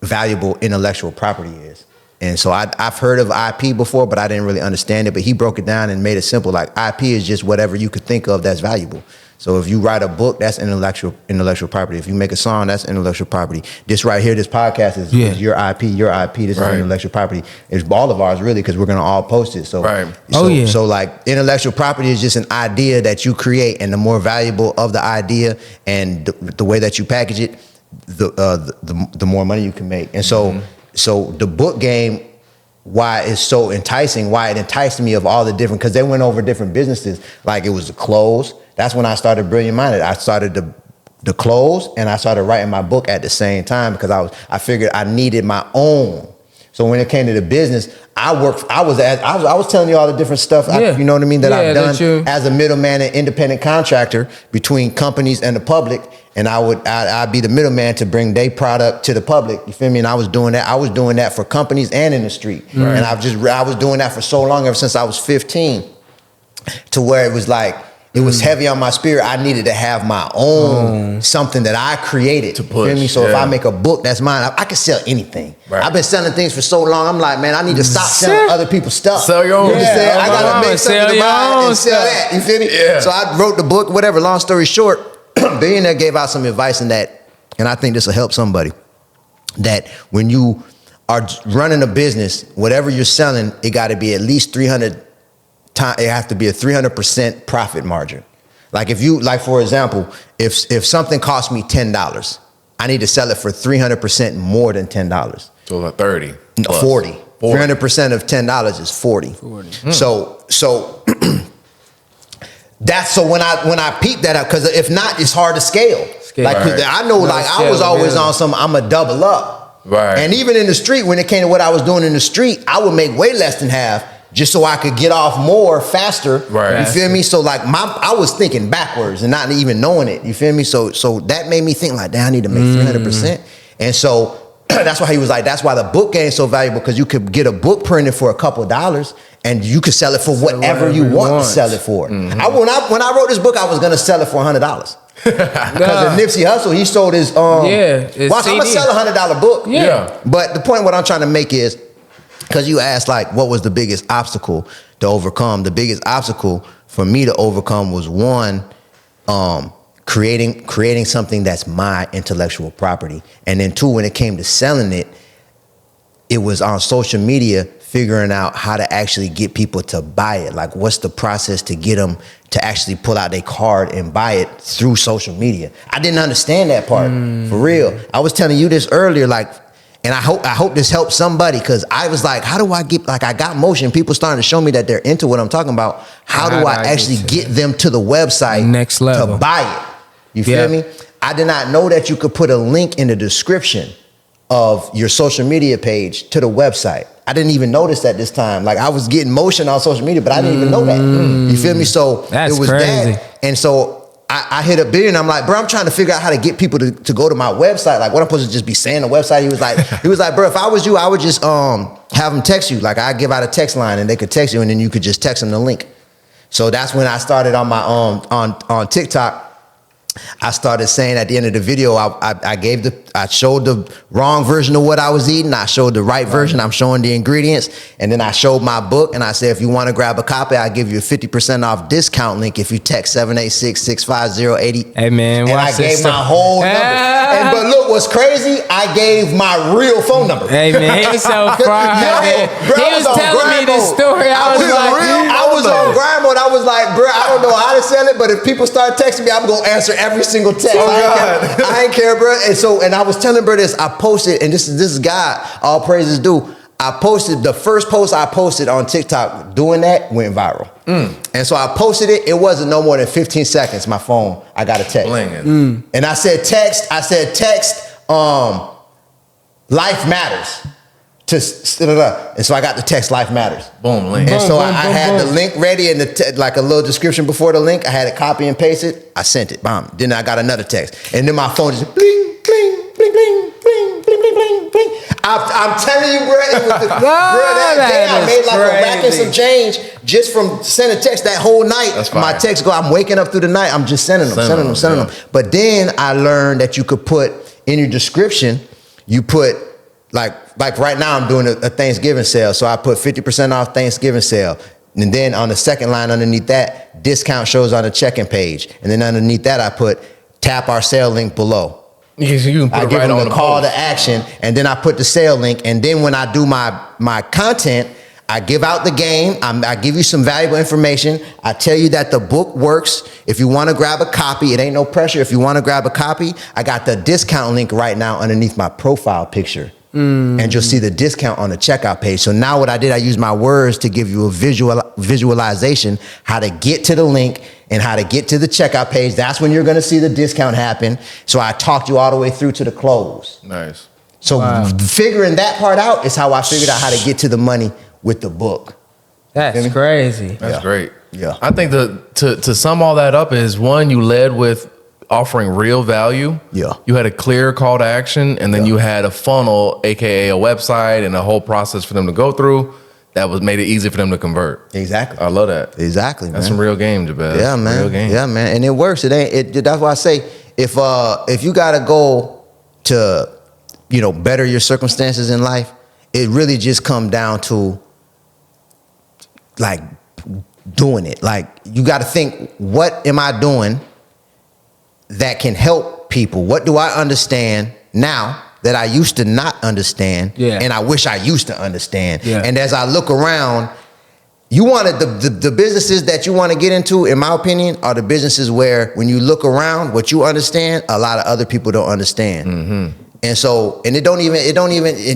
valuable intellectual property is. And so I've heard of IP before, but I didn't really understand it. But he broke it down and made it simple. Like IP is just whatever you could think of that's valuable. So if you write a book, that's intellectual property. If you make a song, that's intellectual property. This right here, this podcast is your IP. Your IP. This is intellectual property. It's all of ours really, because we're gonna all post it. So so like intellectual property is just an idea that you create, and the more valuable of the idea and the way that you package it, the more money you can make. And so the book game, why it's so enticing, why it enticed me of all the different, because they went over different businesses. Like it was the clothes. That's when I started Brilliant Minded. I started the clothes, and I started writing my book at the same time, because I figured I needed my own. So when it came to the business, I was telling you all the different stuff, you know what I mean, that I've done as a middleman and independent contractor between companies and the public. And I'd be the middleman to bring their product to the public. You feel me? And I was doing that. I was doing that for companies and in the street. Right. And I was doing that for so long, ever since I was 15, to where it was like, it was heavy on my spirit. I needed to have my own something that I created to push. You feel me? So if I make a book that's mine, I can sell anything. Right. I've been selling things for so long. I'm like, man, I need to stop selling other people's stuff. Sell your own. You understand? I gotta make something to buy and sell that. You feel me? Yeah. So I wrote the book. Whatever. Long story short, Billionaire gave out some advice in that, and I think this will help somebody. That when you are running a business, whatever you're selling, it got to be at least 300. It has to be a 300% profit margin. Like for example, if something costs me $10, I need to sell it for 300% more than $10. So like 30. No, 40. 300% of $10 is 40. So that's when I peep that up, because if not, it's hard to scale. Like I know, I was always on some, I'm a double up. Right. And even in the street, when it came to what I was doing in the street, I would make way less than half, just so I could get off more faster. Right. You feel me? So like I was thinking backwards and not even knowing it. You feel me? So that made me think like, damn, I need to make 300%. And so that's why he was like, that's why the book game is so valuable, because you could get a book printed for a couple of dollars and you could sell it for whatever you want to sell it for. When I wrote this book, I was gonna sell it for $100. Because of Nipsey Hussle, he sold his I'm gonna sell a $100 book. Yeah. But the point what I'm trying to make is, because you asked like, what was the biggest obstacle to overcome? The biggest obstacle for me to overcome was one, creating something that's my intellectual property. And then two, when it came to selling it, it was on social media, figuring out how to actually get people to buy it. Like, what's the process to get them to actually pull out their card and buy it through social media? I didn't understand that part, for real. I was telling you this earlier, like, and I hope this helps somebody, because I was like, how do I get, like, I got motion. People starting to show me that they're into what I'm talking about. How do I actually get them to the website next level to buy it? You feel me? I did not know that you could put a link in the description of your social media page to the website. I didn't even notice that this time. Like, I was getting motion on social media, but I didn't even know that. You feel me? So that's it was crazy. that. And so I hit up Billion. I'm like, bro, I'm trying to figure out how to get people to go to my website. Like, what I'm supposed to just be saying the website? He was like, bro, if I was you, I would just have them text you. Like, I give out a text line and they could text you, and then you could just text them the link. So that's when I started on my on TikTok. I started saying at the end of the video, I showed the wrong version of what I was eating. I showed the right version. I'm showing the ingredients. And then I showed my book, and I said, if you want to grab a copy, I'll give you a 50% off discount link if you text 786-650-80. Hey, man. And I gave my whole number. But look, what's crazy, I gave my real phone number. Hey, man, he's so far. He was telling me this story. I was on grind mode. I was like, bro, I don't know how to sell it, but if people start texting me, I'm going to answer every single text. I ain't care, bro. And I was telling bro this, I posted, and this is God, all praises due. I posted, the first post I posted on TikTok doing that went viral. And so I posted it. It wasn't no more than 15 seconds. My phone, I got a text. And I said text, life matters. and so I got the text Life Matters. Boom, link. And Boom, so boom, I boom, had boom. the link ready and like a little description before the link. I had it copy and pasted. I sent it. Bam. Then I got another text. And then my phone just bling, bling, bling, bling, bling, bling, bling, bling, bling. I'm telling you, bro, it was bro, that day I made like a rack and some change just from sending text that whole night. That's fire. My text go, I'm waking up through the night. I'm just sending them. But then I learned that you could put in your description, you put like right now I'm doing a Thanksgiving sale. So I put 50% off Thanksgiving sale. And then on the second line underneath that, discount shows on the check-in page. And then underneath that, I put tap our sale link below. You can put I it give right them on the the call post. to action, and then I put the sale link. And then when I do my content, I give out the game. I give you some valuable information. I tell you that the book works. If you want to grab a copy, it ain't no pressure. If you want to grab a copy, I got the discount link right now underneath my profile picture. And you'll see the discount on the checkout page. So now what I did, I used my words to give you a visualization, how to get to the link and how to get to the checkout page. That's when you're going to see the discount happen. So I talked you all the way through to the close. Nice. So figuring that part out is how I figured out how to get to the money with the book. That's crazy. That's great. Yeah. I think to sum all that up is, one, you led with offering real value. Yeah. You had a clear call to action, and then you had a funnel, aka a website, and a whole process for them to go through that was made it easy for them to convert. Exactly. I love that. Exactly, That's man. some real game, Jabez. Yeah, man. Real game. Yeah, man. And it works. It ain't. That's why I say if you got a goal to, better your circumstances in life, it really just come down to like doing it. Like you got to think, what am I doing that can help people? What do I understand now that I used to not understand? Yeah. And I wish I used to understand. Yeah. And as I look around, you wanted the businesses that you want to get into, in my opinion, are the businesses where when you look around, what you understand, a lot of other people don't understand. Mm-hmm. And so, and it don't even,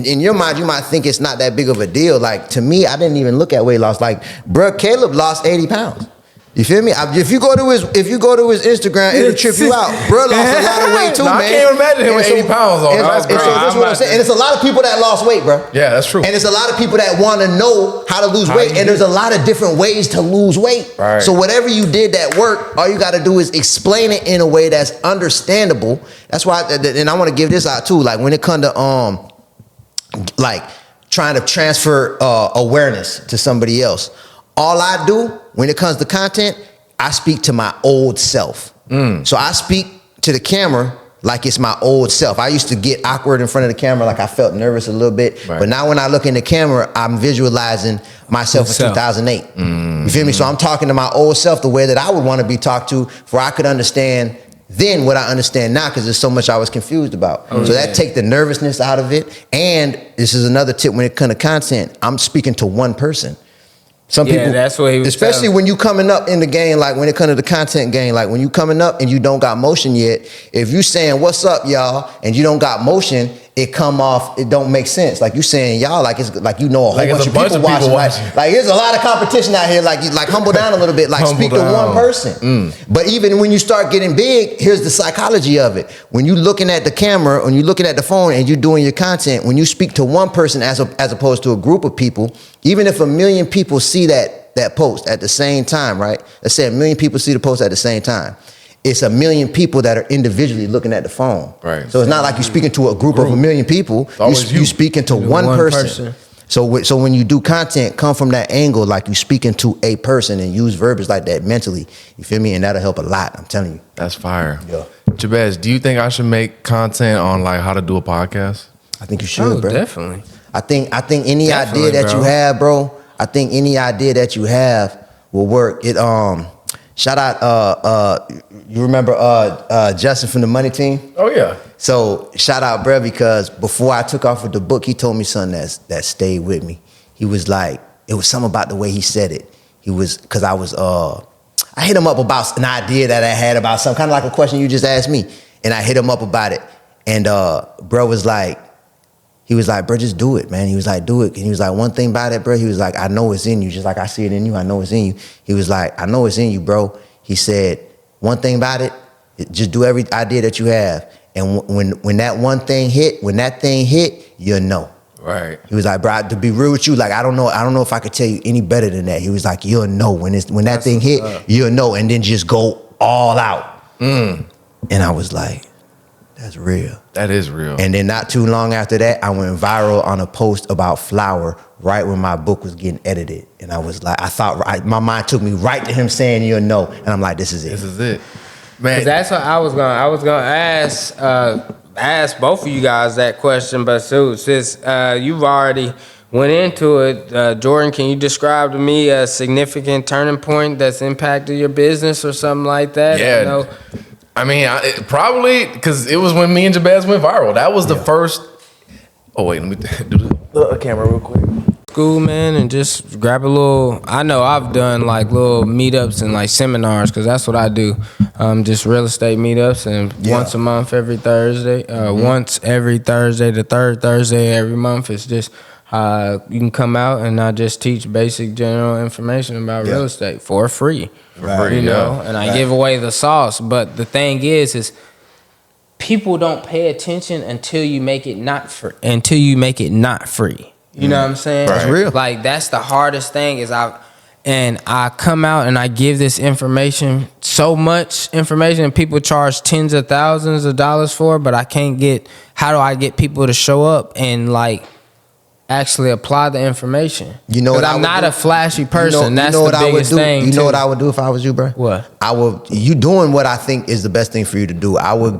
in your mind, you might think it's not that big of a deal. Like, to me, I didn't even look at weight loss. Like, bro, Caleb lost 80 pounds. You feel me? If you go to his Instagram, it'll trip you out. Bro lost a lot of weight too, man. I can't imagine him with 80 pounds on. That's And so great. that's what I'm saying. And it's a lot of people that lost weight, bro. Yeah, that's true. And there's a lot of people that want to know how to lose How weight. you And do there's a lot of different ways to lose weight. Right. So whatever you did that worked, all you got to do is explain it in a way that's understandable. That's why, and I want to give this out too. Like when it comes to like trying to transfer awareness to somebody else, all I do when it comes to content, I speak to my old self. So I speak to the camera like it's my old self. I used to get awkward in front of the camera, like I felt nervous a little bit. Right. But now when I look in the camera, I'm visualizing myself in 2008. You feel me? So I'm talking to my old self the way that I would want to be talked to, for I could understand then what I understand now, because there's so much I was confused about. So that take the nervousness out of it. And this is another tip when it comes to content. I'm speaking to one person. Some people, that's what he was especially telling. when you coming up in the game, like when it comes to the content game, like when you coming up and you don't got motion yet, if you saying what's up, y'all, and you don't got motion, it come off, it don't make sense. Like you saying y'all, like it's like a whole Like it's bunch, a of bunch people of people watching. watching. Like there's a lot of competition out here. Like humble down a little bit. Like Humble speak to down. one person. But even when you start getting big, here's the psychology of it. When you looking at the camera, when you looking at the phone, and you doing your content, when you speak to one person as opposed to a group of people, even if 1 million people see that post at the same time, right? Let's say 1 million people see the post at the same time. It's 1 million people that are individually looking at the phone. Right. So it's not like you're speaking to a group of 1 million people. always You you. speaking to one person. So when you do content, come from that angle, like you speaking to a person, and use verbiage like that mentally. You feel me? And that'll help a lot. I'm telling you. That's fire. Yeah. Jabez, do you think I should make content on like how to do a podcast? I think you should, bro. Definitely. I think any Definitely, idea that bro. you have, bro. I think any idea that you have will work. It shout out you remember Justin from the Money Team? Oh yeah. So shout out, bro, because before I took off with the book, he told me something that stayed with me. He was like, it was something about the way he said it. He was, because I hit him up about an idea that I had about something, kind of like a question you just asked me. And I hit him up about it. And bro was like, bro, just do it, man. He was like, do it. And he was like, one thing about it, bro, he was like, I know it's in you. Just like I see it in you, I know it's in you. He was like, I know it's in you, bro. He said, one thing about it, just do every idea that you have. And when that thing hit, you'll know. Right. He was like, bro, to be real with you, like I don't know if I could tell you any better than that. He was like, you'll know when that thing hit, you'll know, and then just go all out. And I was like, that's real. That is real. And then not too long after that, I went viral on a post about flour right when my book was getting edited. And I was like, my mind took me right to him saying you'll know. And I'm like, this is it. This is it. Man. That's what I was gonna ask both of you guys that question, but since you've already went into it, Jordan, can you describe to me a significant turning point that's impacted your business or something like that? Yeah. You know? I mean, probably because it was when me and Jabez went viral. That was the first. Oh wait, let me do the camera real quick. School, man, and just grab a little. I know I've done like little meetups and like seminars because that's what I do. Just real estate meetups, and once a month, every Thursday. Once every Thursday, the third Thursday every month. It's just you can come out and I just teach basic general information about real estate for free. Right. You know, and I give away the sauce. But the thing is people don't pay attention until you make it not free. You know what I'm saying? Right. That's real. Like that's the hardest thing is I come out and I give this information, so much information, and people charge tens of thousands of dollars for it, but how do I get people to show up and like actually apply the information? You know what? I'm not a flashy person. That's you know the what biggest I would do? thing. You know what I would do if I was you, bro? What? You doing what I think is the best thing for you to do. I would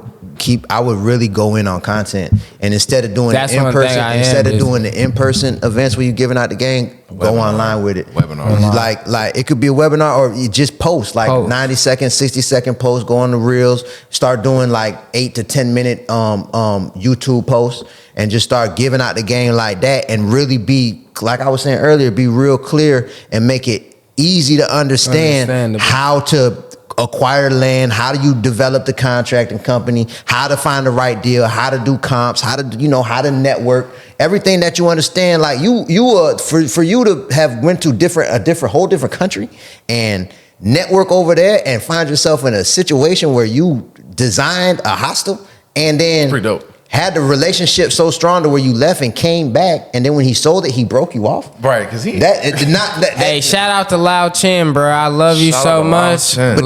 really go in on content, and instead of doing That's the one thing I am, doing the in-person events where you're giving out the game, go online with it. Webinar. Like it could be a webinar, or you just post like 90-second, 60-second posts, go on the reels, start doing like 8 to 10 minute YouTube posts, and just start giving out the game like that, and really be, like I was saying earlier, be real clear and make it easy to understand how to acquire land, how do you develop the contracting company, how to find the right deal, how to do comps, how to network, everything that you understand. Like for you to have went to a whole different country and network over there and find yourself in a situation where you designed a hostel and then Pretty dope. Had the relationship so strong to where you left and came back, and then when he sold it, he broke you off. Right, because Hey, shout out to Lao Chin, bro. I love you so much. But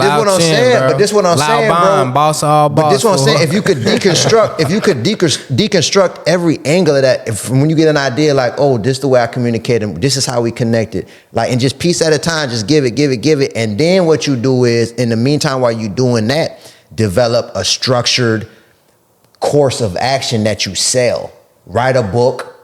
this what I'm saying, bro. Boss all boss. But this what I'm saying. If you could deconstruct every angle of that, when you get an idea like, oh, this is the way I communicate, and this is how we connected, like, and just piece at a time, just give it, and then what you do is, in the meantime, while you doing that, develop a structured course of action that you sell. Write a book,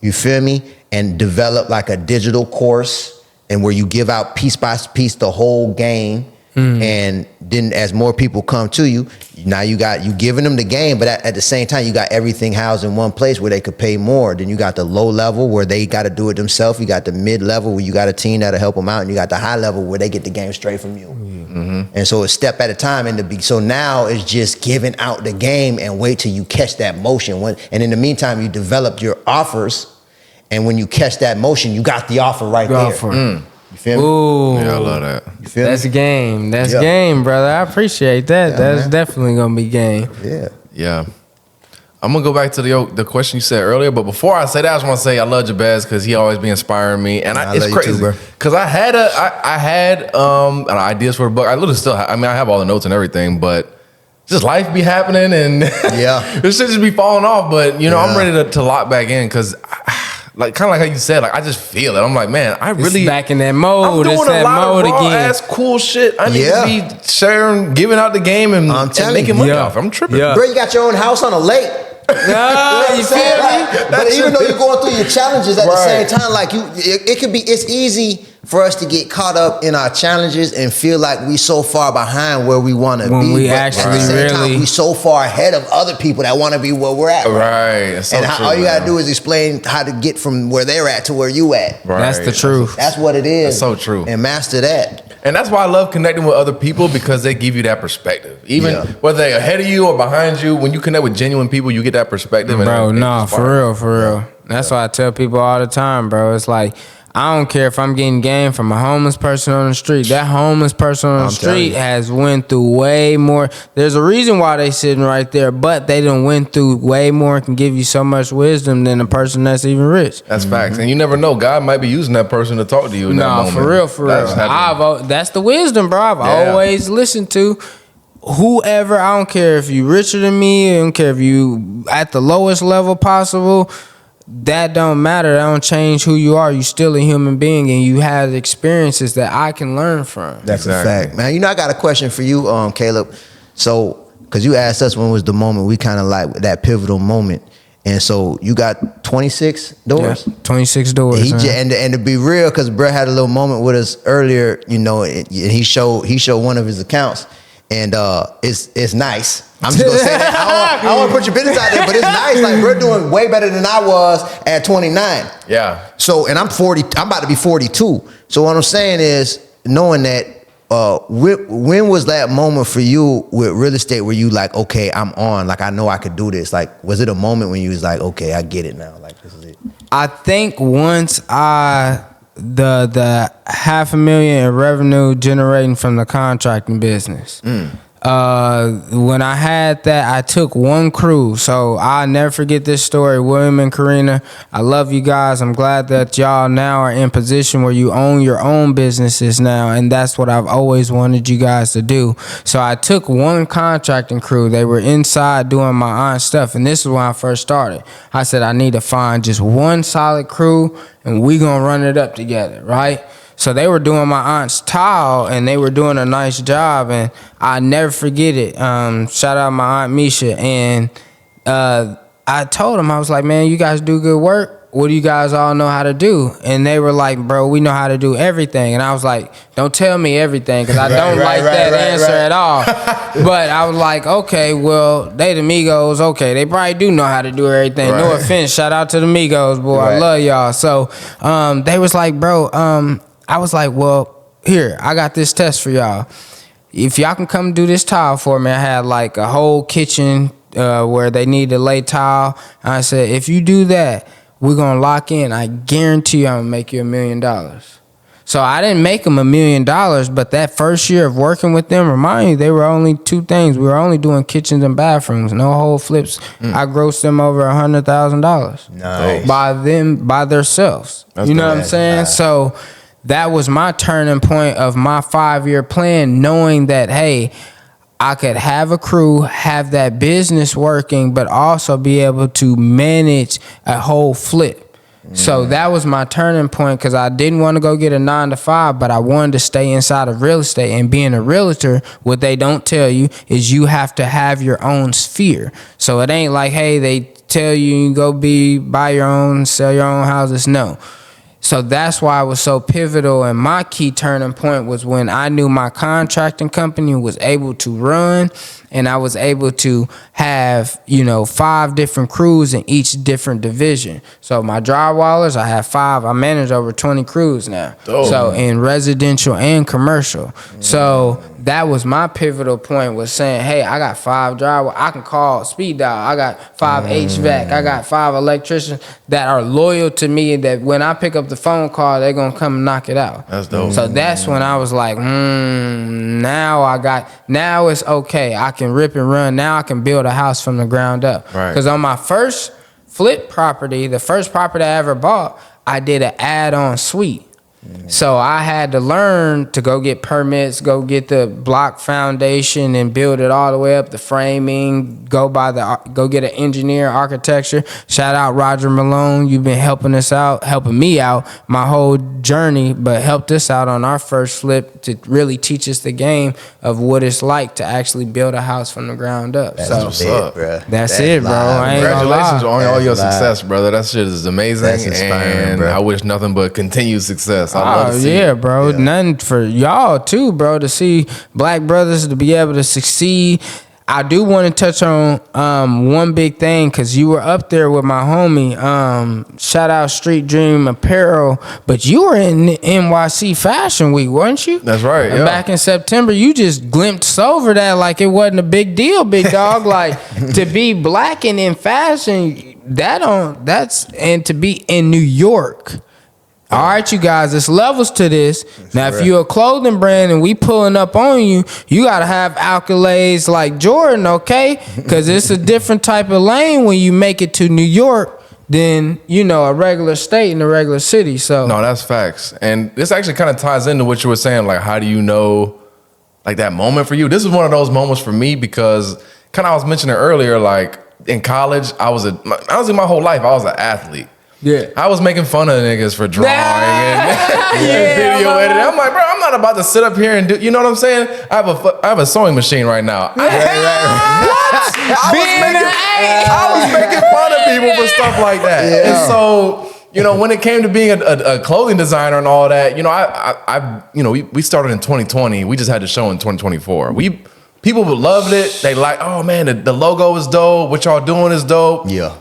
you feel me, and develop like a digital course, and where you give out piece by piece the whole game. And then as more people come to you, now you giving them the game, but at the same time you got everything housed in one place where they could pay more. Then you got the low level where they got to do it themselves. You got the mid level where you got a team that'll help them out, and you got the high level where they get the game straight from you. And so it's step at a time. So now it's just giving out the game and wait till you catch that motion. And in the meantime, you develop your offers, and when you catch that motion, you got the offer right there. You feel me? Ooh. Yeah, I love that. You feel That's me? game. That's game, brother. I appreciate that. Yeah, That's man. definitely gonna be game. Yeah. I'm gonna go back to the question you said earlier, but before I say that, I just want to say I love Jabez because he always be inspiring me, and I it's love you crazy too, bro. because I had ideas for a book. I literally still I have all the notes and everything, but just life be happening and this shit just be falling off. But I'm ready to lock back in because. Like kind of like how you said, like I just feel it. I'm like, man, I really It's back in that mode. I'm doing It's a that lot mode of raw again. ass cool shit. I need to be sharing, giving out the game, and making money off. I'm tripping. Bro, you got your own house on a lake. You feel me? But even though you're going through your challenges at the same time, like it's easy for us to get caught up in our challenges and feel like we so far behind where we want to be. When we but actually at the same time, really- we so far ahead of other people that want to be where we're at. Right. So And true, all you man. gotta do is explain how to get from where they're at to where you at. Right. That's the truth. That's what it is. That's so true. And master that. And that's why I love connecting with other people because they give you that perspective. Even whether they're ahead of you or behind you, when you connect with genuine people, you get that perspective. Bro, and no, for real. That's why I tell people all the time, bro. It's like I don't care if I'm getting game from a homeless person on the street. That homeless person on the street has went through way more. There's a reason why they sitting right there, but they done went through way more and can give you so much wisdom than a person that's even rich. That's facts. And you never know. God might be using that person to talk to you in that moment. For real. That's the wisdom, bro. I've always listened to whoever. I don't care if you richer than me. I don't care if you at the lowest level possible. That don't matter. That don't change who you are. You still a human being, and you have experiences that I can learn from. That's a fact, man. You know, I got a question for you, Caleb. So, because you asked us when was the moment we kind of like that pivotal moment, and so you got 26 doors. Yeah, 26 doors. And to be real, because Brett had a little moment with us earlier, you know, and he showed one of his accounts, and it's nice. I'm just gonna say that. I don't want to put your business out there, but it's nice. Like, we're doing way better than I was at 29. Yeah. So, and I'm 40. I'm about to be 42. So what I'm saying is, knowing that, when was that moment for you with real estate where you like, okay, I'm on. Like, I know I could do this. Like, was it a moment when you was like, okay, I get it now. Like, this is it. I think once the $500,000 in revenue generating from the contracting business. When I had that, I took one crew. So I'll never forget this story. William and Karina, I love you guys. I'm glad that y'all now are in position where you own your own businesses now. And that's what I've always wanted you guys to do. So I took one contracting crew. They were inside doing my aunt's stuff. And this is when I first started. I said, I need to find just one solid crew and we gonna run it up together, right? So they were doing my aunt's tile, and they were doing a nice job, and I never forget it. Shout out my aunt Misha, and I told them, I was like, man, you guys do good work. What do you guys all know how to do? And they were like, bro, we know how to do everything. And I was like, don't tell me everything, because I don't like that answer at all. But I was like, okay, well, they the Migos. Okay, they probably do know how to do everything. No offense. Shout out to the Migos, boy. I love y'all. So they was like, bro, I was like, well, here, I got this test for y'all. If y'all can come do this tile for me, I had like a whole kitchen where they need to lay tile. And I said, if you do that, we're going to lock in. I guarantee you I'm going to make you $1 million. So I didn't make them $1 million, but that first year of working with them, remind you, they were only two things. We were only doing kitchens and bathrooms, no whole flips. I grossed them over $100,000. Nice. By themselves. You know what I'm saying? Nice. So that was my turning point of my 5-year plan, knowing that, hey, I could have a crew, have that business working, but also be able to manage a whole flip. So that was my turning point, because I didn't want to go get a 9-to-5, but I wanted to stay inside of real estate. And being a realtor, what they don't tell you is you have to have your own sphere. So it ain't like, hey, they tell you go buy your own, sell your own houses. No. So that's why it was so pivotal, and my key turning point was when I knew my contracting company was able to run, and I was able to have, 5 different crews in each different division. So my drywallers, I have 5. I manage over 20 crews now. So in residential and commercial. So that was my pivotal point, was saying, hey, I got 5 drywall. I can call speed dial. I got 5 HVAC. I got 5 electricians that are loyal to me, that when I pick up the phone call, they're going to come and knock it out. That's dope. So that's when I was like, now it's okay. I can rip and run. Now I can build a house from the ground up. Because on my first flip property, the first property I ever bought, I did an add-on suite. So I had to learn to go get permits, go get the block foundation and build it all the way up, the framing, go get an engineer, architecture. Shout out Roger Malone. You've been helping me out my whole journey, but helped us out on our first flip to really teach us the game of what it's like to actually build a house from the ground up. That's so what's up, bro. That's it, bro. Congratulations on all your success, brother. That shit is amazing. That's inspiring, and bro. I wish nothing but continued success. I love to see yeah, it. bro. Yeah. Nothing for y'all too, bro, to see black brothers to be able to succeed. I do want to touch on one big thing, because you were up there with my homie. Shout out Street Dream Apparel, but you were in NYC Fashion Week, weren't you? That's right. And back in September, you just glimpsed over that like it wasn't a big deal, big dog. Like, to be black and in fashion, and to be in New York. All right, you guys, there's levels to this. Now, real. if you're a clothing brand and we pulling up on you, you got to have accolades like Jordan, okay? Because it's a different type of lane when you make it to New York than, a regular state in a regular city. So No, that's facts. And this actually kind of ties into what you were saying, like, how do you know, like, that moment for you? This is one of those moments for me because kind of I was mentioning earlier, like, in college, honestly, my whole life, I was an athlete. Yeah. I was making fun of niggas for drawing and Yeah, video editing. I'm like, bro, I'm not about to sit up here and do, you know what I'm saying? I have a sewing machine right now. I was making fun of people for stuff like that. Yeah. And so, when it came to being a clothing designer and all that, we started in 2020. We just had the show in 2024. People loved it. They like, oh man, the logo is dope. What y'all doing is dope. Yeah.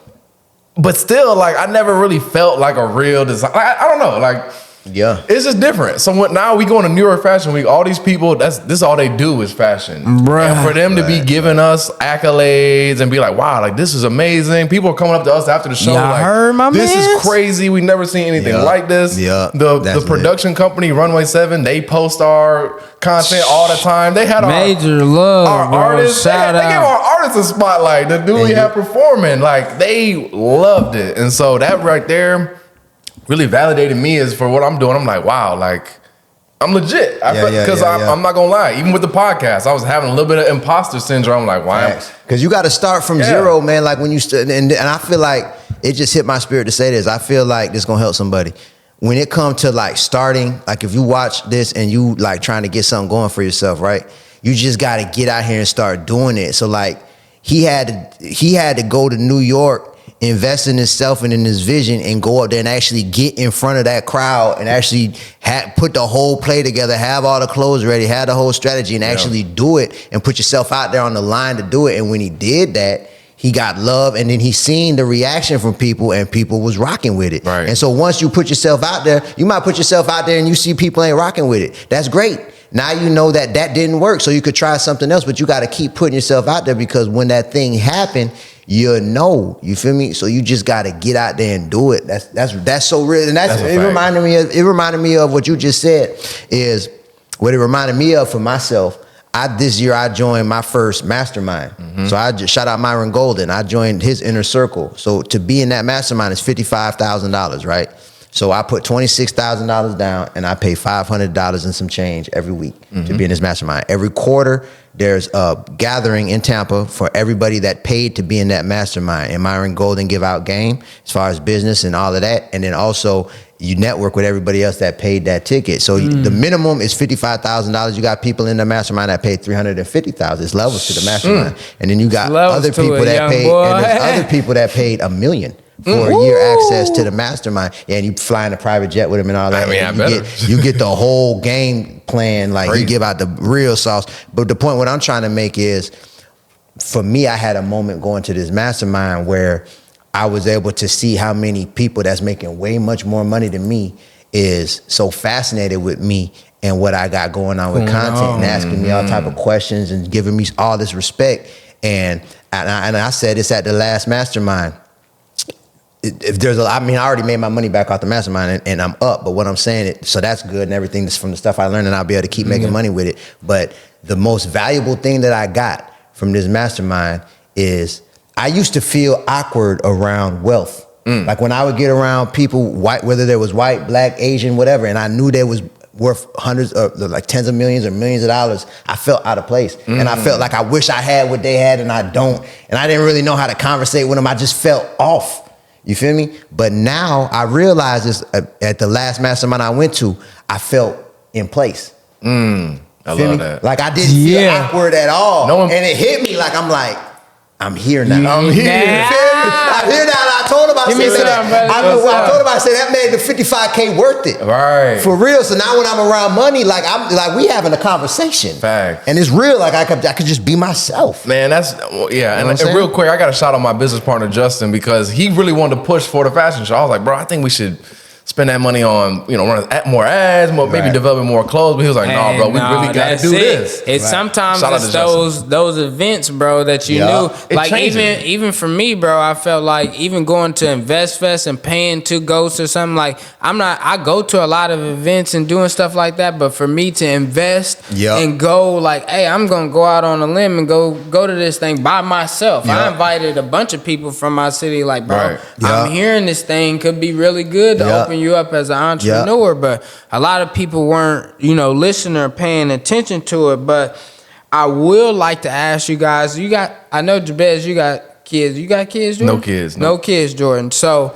But still, like, I never really felt like a real design. Like, I don't know, like, Yeah. it's just different. So now we go to New York Fashion Week. All these people, this all they do is fashion. Bruh. And for them to be giving us accolades and be like, wow, like, this is amazing. People are coming up to us after the show Y'all like, heard my this mans? is crazy. We never seen anything Yeah. like this. Yeah. The That's production company, Runway 7, they post our content all the time. They had major love, our bro. artists. Shout They gave out. our artists a spotlight. The dude we had performing, like, they loved it. And so that right there really validated me as for what I'm doing. I'm like, wow, like, I'm legit. Because I'm not gonna lie. Even with the podcast, I was having a little bit of imposter syndrome. Like, why? Because you got to start from zero, man. Like when you and I feel like it just hit my spirit to say this. I feel like this gonna help somebody. When it comes to like starting, like if you watch this and you like trying to get something going for yourself, right? You just got to get out here and start doing it. So like he had to go to New York, invest in himself and in his vision, and go up there and actually get in front of that crowd and actually put the whole play together, have all the clothes ready, have the whole strategy, and actually do it and put yourself out there on the line to do it. And when he did that, he got love, and then he seen the reaction from people, and people was rocking with it. Right. And so once you put yourself out there, you might put yourself out there and you see people ain't rocking with it. That's great. Now you know that didn't work, so you could try something else, but you got to keep putting yourself out there, because when that thing happened, you know, you feel me? So you just got to get out there and do it. That's so real, and it reminded me of what you just said. Is what it reminded me of for myself. This year I joined my first mastermind. Mm-hmm. So I just shout out Myron Golden. I joined his inner circle. So to be in that mastermind is $55,000, right? So I put $26,000 down, and I pay $500 and some change every week to be in this mastermind. Every quarter, there's a gathering in Tampa for everybody that paid to be in that mastermind. And Myron Golden give out game as far as business and all of that. And then also you network with everybody else that paid that ticket. So the minimum is $55,000. You got people in the mastermind that paid $350,000. It's levels to the mastermind. And then you got other people that paid, and there's other people that paid $1 million for a year access to the mastermind. Yeah, and you fly in a private jet with him and all that. I mean, you get the whole game plan. Like Crazy. you give out the real sauce. But the point what I'm trying to make is, for me, I had a moment going to this mastermind where I was able to see how many people that's making way much more money than me is so fascinated with me and what I got going on with content, and asking me all type of questions and giving me all this respect. And I said this at the last mastermind. I already made my money back off the mastermind, and I'm up. But what I'm saying, so that's good and everything. That's from the stuff I learned, and I'll be able to keep making money with it. But the most valuable thing that I got from this mastermind is I used to feel awkward around wealth. Like when I would get around people, white, whether there was white, black, Asian, whatever, and I knew they was worth hundreds of, like tens of millions or millions of dollars, I felt out of place. And I felt like I wish I had what they had and I don't. And I didn't really know how to conversate with them. I just felt off. You feel me? But now I realize this at the last mastermind I went to, I felt in place. I love that. Like I didn't feel awkward at all. And it hit me like I'm here now. I'm here. I'm here now. And I told him, I said that made the $55K worth it. Right. For real. So now when I'm around money, we having a conversation. Fact. And it's real. Like I could just be myself. Man, and real quick, I got to shout out my business partner Justin, because he really wanted to push for the fashion show. I was like, bro, I think we should spend that money on, running more ads, maybe developing more clothes. But he was like, no, bro, we really got to do this. It's sometimes it's those events, bro, that you knew. Like even for me, bro, I felt like even going to Invest Fest and paying to ghosts or something, like I go to a lot of events and doing stuff like that, but for me to invest and go like, hey, I'm gonna go out on a limb and go to this thing by myself. I invited a bunch of people from my city, like, bro, I'm hearing this thing could be really good to open you up as an entrepreneur, but a lot of people weren't, listening or paying attention to it. But I will like to ask you guys, I know Jabez, you got kids. You got kids, Jordan? No kids. No kids, Jordan. So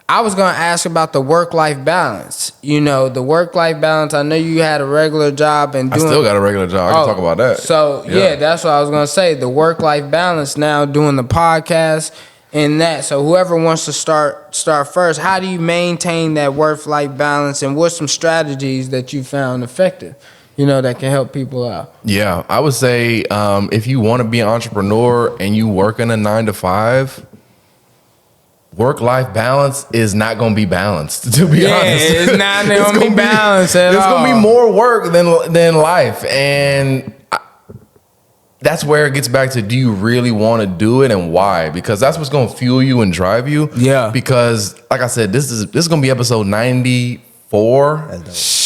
I was going to ask about the work-life balance. The work-life balance, I know you had a regular job and I still got a regular job. I can talk about that. So, that's what I was going to say. The work-life balance now, doing the podcast and that. So whoever wants to start first, how do you maintain that work-life balance, and what's some strategies that you found effective, that can help people out? Yeah, I would say if you want to be an entrepreneur and you work in a 9-to-5, work-life balance is not going to be balanced, to be honest. It's not going to be balanced at all. It's going to be more work than life. And that's where it gets back to, do you really want to do it and why? Because that's what's going to fuel you and drive you. Yeah. Because, like I said, this is going to be episode 94.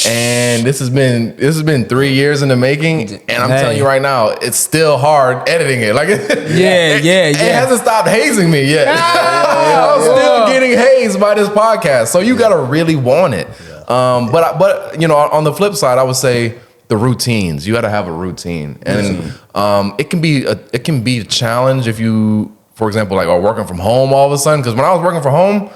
And this has been 3 years in the making, and I'm telling you right now, it's still hard editing it. Like, it hasn't stopped hazing me yet. I'm still getting hazed by this podcast. So you gotta really want it. But on the flip side, I would say the routines. You gotta have a routine, and it can be a challenge if you, for example, like are working from home all of a sudden. Because when I was working from home,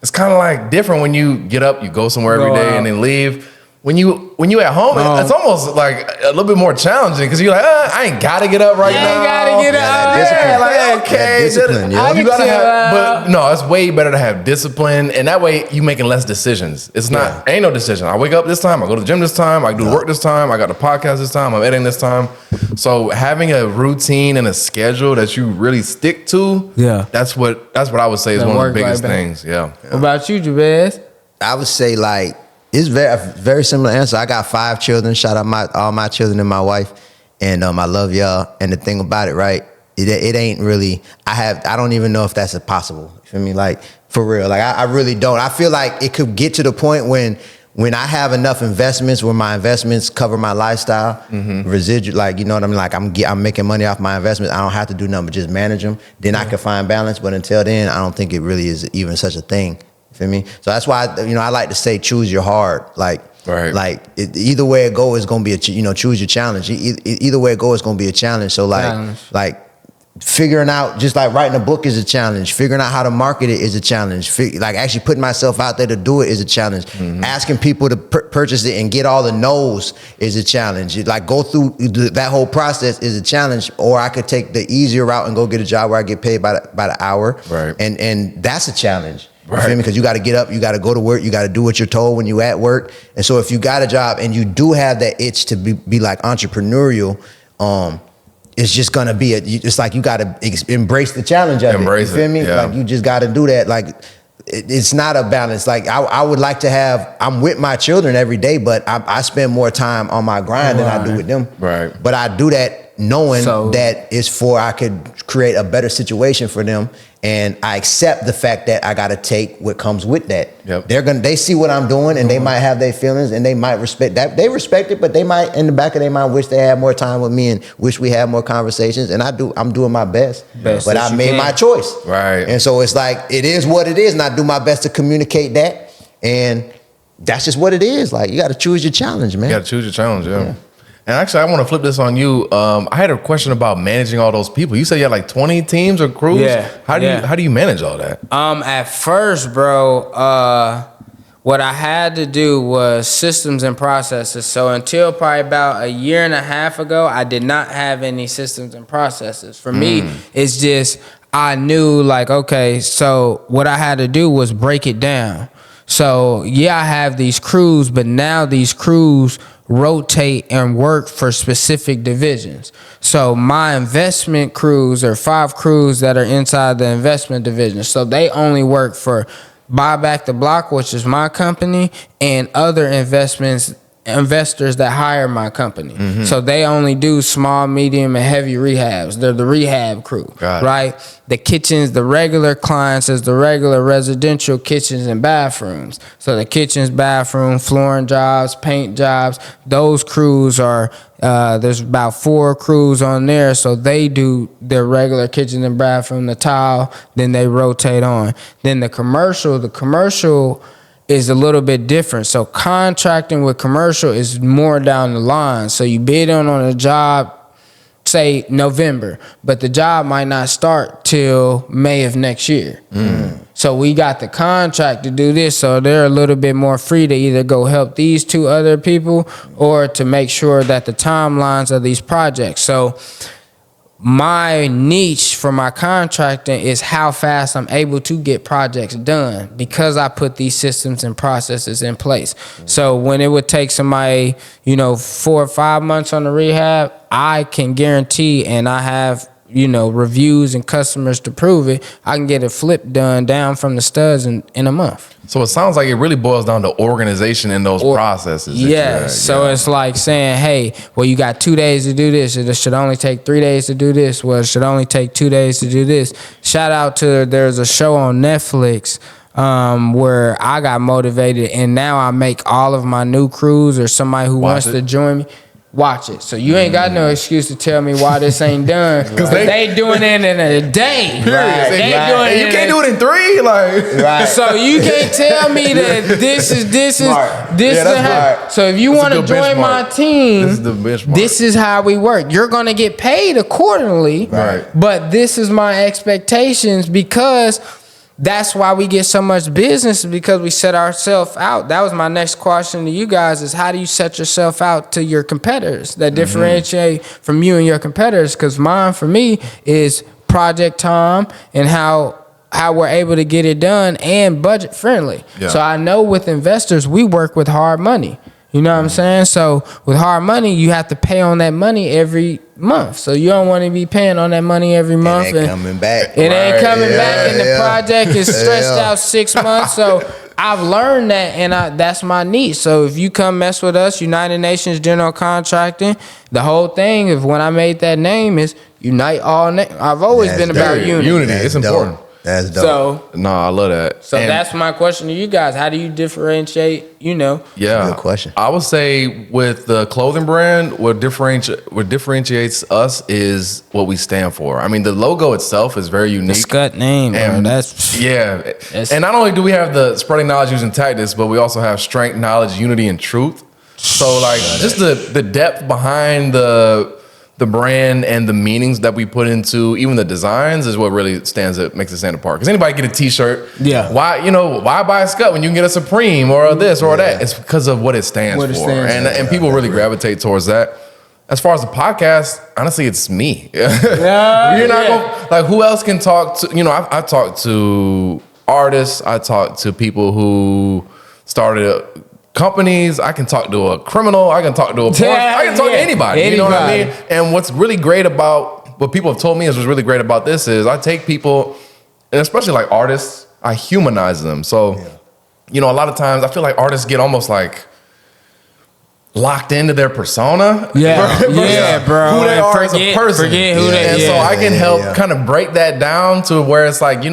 it's kind of like different when you get up, you go somewhere every day, and then leave. When you at home, it's almost like a little bit more challenging because you're like, I ain't gotta get up right now. You ain't gotta get up. Discipline. You gotta have, but no, it's way better to have discipline, and that way you making less decisions. It's not, ain't no decision. I wake up this time, I go to the gym this time, I do work this time, I got the podcast this time, I'm editing this time. So having a routine and a schedule that you really stick to, that's what I would say is one of the biggest things. Yeah. What about you, Jabez? I would say like, it's a very similar answer. I got 5 children. Shout out all my children and my wife, and I love y'all. And the thing about it, right? It ain't really. I don't even know if that's possible. You feel me? Like, for real. Like, I really don't. I feel like it could get to the point when I have enough investments, where my investments cover my lifestyle, residual. Like, you know what I mean? Like, I'm making money off my investments. I don't have to do nothing but just manage them. Then I can find balance. But until then, I don't think it really is even such a thing. Feel me? So that's why I like to say choose your heart. Like, either way it go is gonna be choose your challenge. Either way it go is gonna be a challenge. So like figuring out, just like writing a book is a challenge. Figuring out how to market it is a challenge. Like actually putting myself out there to do it is a challenge. Asking people to purchase it and get all the no's is a challenge. Like go through that whole process is a challenge. Or I could take the easier route and go get a job where I get paid by the hour. Right. And that's a challenge. You feel me? Because you got to get up, you got to go to work, you got to do what you're told when you at work. And so if you got a job and you do have that itch to be like entrepreneurial, it's just gonna be it's like you got to embrace the challenge of it. You feel me? Like you just got to do that. Like it's not a balance. Like I would like to have. I'm with my children every day, but I spend more time on my grind than I do with them. Right. But I do that knowing that it's for I could create a better situation for them. And I accept the fact that I got to take what comes with that. Yep. They see what I'm doing, and they might have their feelings, and they might respect that. They respect it, but they might, in the back of their mind, wish they had more time with me and wish we had more conversations. And I'm doing my best but I made my choice. Right. And so it's like, it is what it is, and I do my best to communicate that. And that's just what it is. Like, you got to choose your challenge, man. You got to choose your challenge, yeah. And actually, I want to flip this on you. I had a question about managing all those people. You said you had like 20 teams or crews. Yeah. How do you manage all that? At first, bro, what I had to do was systems and processes. So until probably about a year and a half ago, I did not have any systems and processes. For me, it's just I knew like, okay, so what I had to do was break it down. So yeah, I have these crews, but now these crews rotate and work for specific divisions. So my investment crews are 5 crews that are inside the investment division. So they only work for Buy Back the Block, which is my company, and other investors that hire my company. Mm-hmm. So they only do small, medium, and heavy rehabs. They're the rehab crew, right? The kitchens, the regular clients is the regular residential kitchens and bathrooms. So the kitchens, bathroom, flooring jobs, paint jobs, those crews are, there's about 4 crews on there. So they do their regular kitchen and bathroom, the tile, then they rotate on. Then the commercial is a little bit different. So contracting with commercial is more down the line. So you bid on a job, say November, but the job might not start till May of next year. So we got the contract to do this, so they're a little bit more free to either go help these 2 other people or to make sure that the timelines of these projects. So my niche for my contracting is how fast I'm able to get projects done because I put these systems and processes in place. So when it would take somebody, 4 or 5 months on the rehab, I can guarantee, and I have, reviews and customers to prove it, I can get a flip done down from the studs in a month. So it sounds like it really boils down to organization in those processes. Yes. So it's like saying, hey, well, you got 2 days to do this. It should only take 3 days to do this. Well, it should only take 2 days to do this. Shout out to, there's a show on Netflix where I got motivated, and now I make all of my new crews or somebody who wants to join me watch it. So you ain't got no excuse to tell me why this ain't done. Because they doing it in a day. Right. They doing it. You can't do it in 3. Like, so you can't tell me that this is So if you want to join my team, this is the benchmark. This is how we work. You're gonna get paid accordingly. Right. But this is my expectations because that's why we get so much business, because we set ourselves out. That was my next question to you guys is how do you set yourself out to your competitors that differentiate from you and your competitors? Because mine, for me, is project time and how we're able to get it done and budget friendly. Yeah. So I know with investors, we work with hard money. You know what I'm saying? So with hard money, you have to pay on that money every month. So you don't want to be paying on that money every month. It ain't coming back. It ain't coming back, and the project is stretched out 6 months. So I've learned that, and that's my niche. So if you come mess with us, United Nations General Contracting, the whole thing of when I made that name is Unite All. I've always been about unity. It's important. That's dope. So, no, I love that. So that's my question to you guys. How do you differentiate, Yeah. Good question. I would say with the clothing brand, what differentiates us is what we stand for. I mean, the logo itself is very unique. The Scut name, and and not only do we have the spreading knowledge using tactics, but we also have strength, knowledge, unity, and truth. So like just the depth behind the brand and the meanings that we put into even the designs is what really makes it stand apart. Because anybody get a T-shirt, why buy a Scut when you can get a Supreme or this or that? It's because of what it stands for, and people really gravitate towards that. As far as the podcast, honestly, it's me. You're not gonna, like, who else can talk to? I talk to artists. I talk to people who started companies. I can talk to a criminal. I can talk to I can talk to anybody. You know what I mean? And what's really great about what people have told me is what's really great about this is I take people, and especially like artists, I humanize them. So, a lot of times I feel like artists get almost like locked into their persona. Bro. Who they are as a person. Forget who they are. And so I can help kind of break that down to where it's like,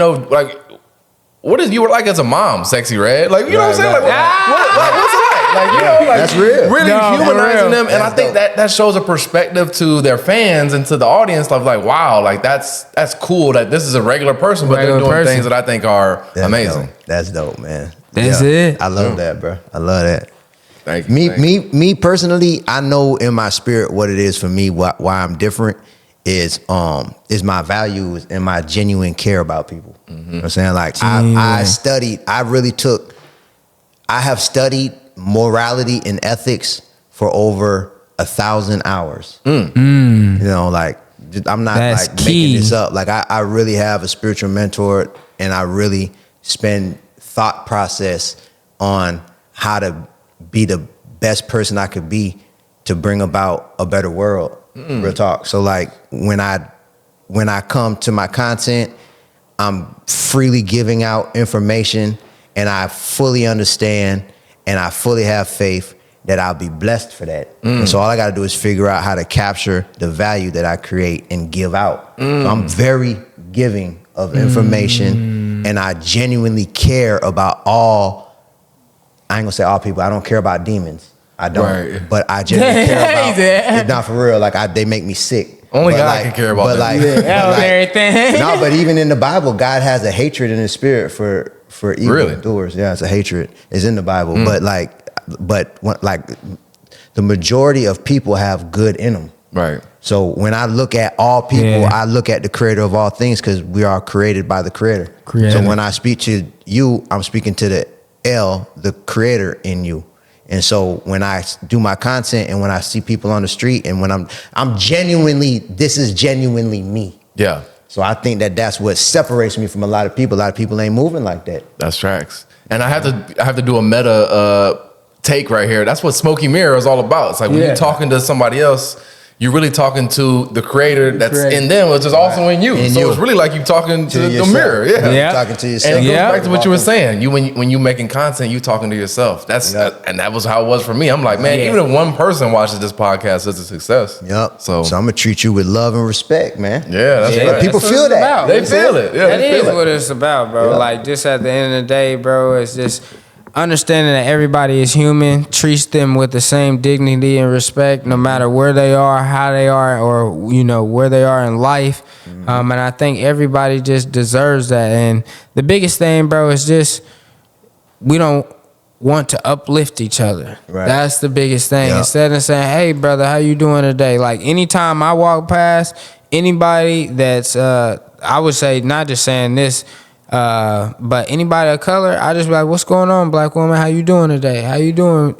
what is you were like as a mom, Sexy Red? Like, you know what I'm saying? Like, what's it like? That's real. Really humanizing them. And I think that shows a perspective to their fans and to the audience of like, wow, like that's cool that this is a regular person, but they're doing things that I think are amazing. Dope. That's dope, man. That's it. I love that, bro. I love that. Thank you. Me personally, I know in my spirit what it is for me, why I'm different is my values and my genuine care about people. You know what I'm saying? Like I have studied morality and ethics for over 1,000 hours. Like I'm not That's like key. making this up. Like I really have a spiritual mentor, and I really spend thought process on how to be the best person I could be to bring about a better world. Real talk. So like when I come to my content, I'm freely giving out information and I fully understand and I fully have faith that I'll be blessed for that. And so all I got to do is figure out how to capture the value that I create and give out. So I'm very giving of information, and I genuinely care about I ain't gonna say all people. I don't care about demons. I don't. Right. But I genuinely care about, not for real, like they make me sick. Only God can care about that. Everything. No, but even in the Bible, God has a hatred in his spirit for evil doers. Yeah, it's a hatred. It's in the Bible. But the majority of people have good in them. Right. So when I look at all people, I look at the creator of all things, because we are created by the creator. So when I speak to you, I'm speaking to the creator in you. And so when I do my content and when I see people on the street and when I'm genuinely, this is genuinely me. Yeah. So I think that's what separates me from a lot of people. A lot of people ain't moving like that. That's facts. And I have to do a meta take right here. That's what Smoky Mirror is all about. It's like when you're talking to somebody else, you're really talking to the creator that's in them, which is also in you. It's really like you talking to the mirror. Yeah. Talking to yourself. And it goes back to what you were saying. When you making content, you talking to yourself. And that was how it was for me. I'm like, man, even if one person watches this podcast, it's a success. Yep. So I'm gonna treat you with love and respect, man. Yeah, that's right. People feel that. They feel it. Yeah, that is what it's about, bro. Yeah. Like, just at the end of the day, bro, it's just understanding that everybody is human, treats them with the same dignity and respect, no matter where they are, how they are, or where they are in life. And I think everybody just deserves that. And the biggest thing, bro, is just we don't want to uplift each other. Right. That's the biggest thing. Yep. Instead of saying, "Hey, brother, how you doing today?" Like, anytime I walk past anybody that's, I would say, not just saying this. But anybody of color, I just be like, "What's going on, black woman? How you doing today? How you doing,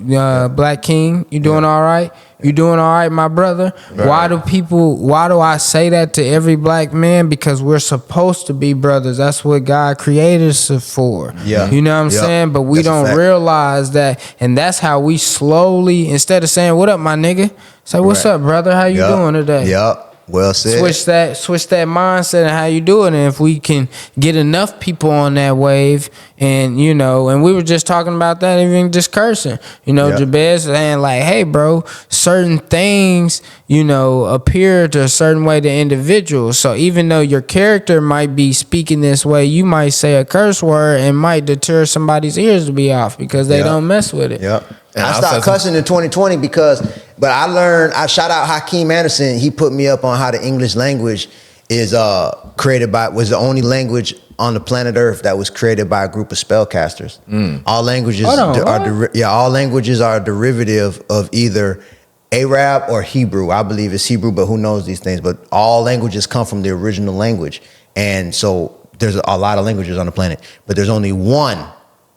black king? You doing all right? You doing all right, my brother?" Right. Why do I say that to every black man? Because we're supposed to be brothers. That's what God created us for. Yeah. You know what I'm saying? But we don't realize that, and that's how we slowly, instead of saying, "What up, my nigga?" say, "What's up, brother? How you doing today?" Yep. Well said. Switch that mindset and how you doing. And if we can get enough people on that wave, and and we were just talking about that, even just cursing, Jabez saying like, "Hey, bro, certain things, appear to a certain way to individuals. So even though your character might be speaking this way, you might say a curse word and might deter somebody's ears to be off because they don't mess with it." Yep. I stopped cussing in 2020 but I shout out Hakeem Anderson. He put me up on how the English language is was the only language on the planet Earth that was created by a group of spellcasters. All languages all languages are a derivative of either Arab or Hebrew. I believe it's Hebrew, but who knows these things? But all languages come from the original language. And so there's a lot of languages on the planet, but there's only one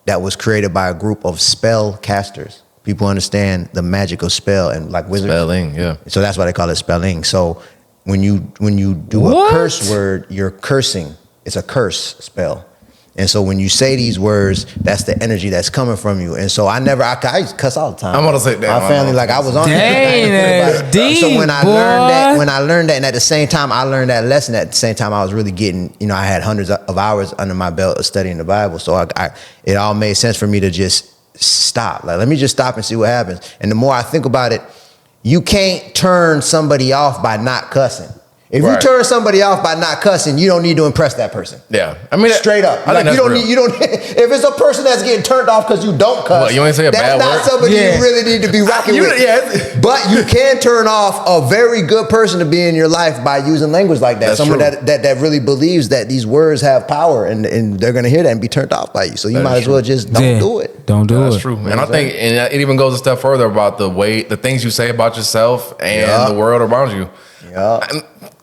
that was created by a group of spellcasters. People understand the magic of spell and like wizards. Spelling, yeah. So that's why they call it spelling. So when you do a curse word, you're cursing. It's a curse spell. And so when you say these words, that's the energy that's coming from you. And so I used to cuss all the time. I'm gonna say that. My family, like I was on it. So when I learned that, and at the same time I learned that lesson, at the same time I was really getting, I had hundreds of hours under my belt of studying the Bible. So it all made sense for me to just stop. Like, let me just stop and see what happens. And the more I think about it, you can't turn somebody off by not cussing. If you turn somebody off by not cussing, you don't need to impress that person. Yeah, I mean, straight up. Like, you don't. If it's a person that's getting turned off because you don't cuss, well, you ain't say a bad word. That's not somebody you really need to be rocking with. Yeah. But you can turn off a very good person to be in your life by using language like that. That's someone true. that really believes that these words have power, and they're gonna hear that and be turned off by you. So you might as well just don't do it. Don't do it. That's true. And I think, and it even goes a step further about the things you say about yourself and the world around you. Yeah.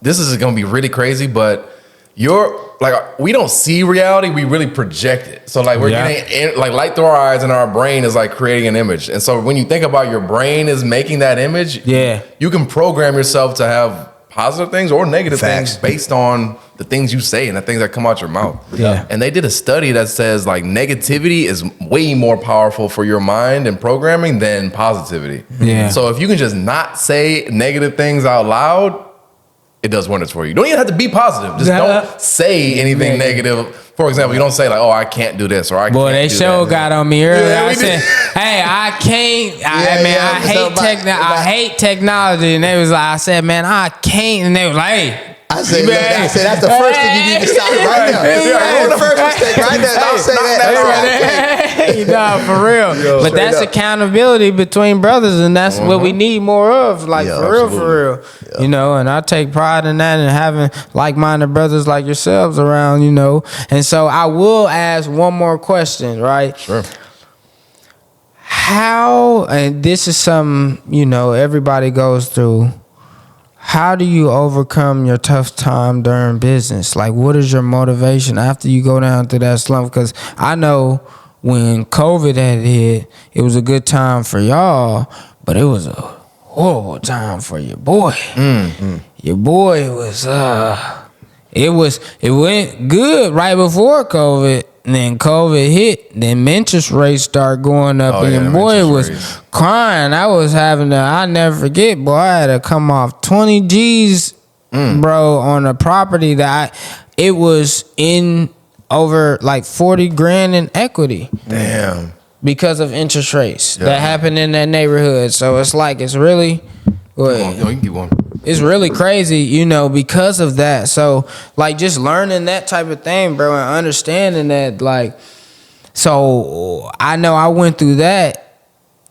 This is going to be really crazy, but we don't see reality, we really project it. So like we're getting light through our eyes, and our brain is like creating an image. And so when you think about your brain is making that image, you can program yourself to have positive things or negative things based on the things you say and the things that come out your mouth. Yeah. And they did a study that says like negativity is way more powerful for your mind and programming than positivity. Yeah. So if you can just not say negative things out loud, it does wonders for you. You don't even have to be positive. Just don't say anything negative. For example, you don't say like, "Oh, I can't do this," or "I Boy, can't they do show that." got on me earlier. Yeah, I we said, did. "Hey, I can't. I I hate technology." And they was like, "I said, man, I can't." And they was like, "Hey." I said, that's the first thing you need to stop right now. That's the first mistake right there. Don't say that. Nah, for real. But that's up. accountability between brothers, and that's what we need more of. Like, Yeah, for real. Yeah. You know, and I take pride in that and having like-minded brothers like yourselves around, you know. And so I will ask one more question, right? Sure. How, and this is something, you know, everybody goes through. How do you overcome your tough time during business? Like, what is your motivation after you go down through that slump? Because I know when COVID had hit, it was a good time for y'all, but it was a horrible time for your boy. Your boy was, it went good right before COVID. And then COVID hit, then interest rates start going up, and your boy was crying. I never forget, boy, I had to come off 20 G's, bro, on a property that it was in over like 40 grand in equity. Damn. Because of interest rates that happened in that neighborhood. So it's like, it's really, You can keep going. it's really crazy, you know, because of that. So, like, just learning that type of thing, bro, and understanding that, like, so I know I went through that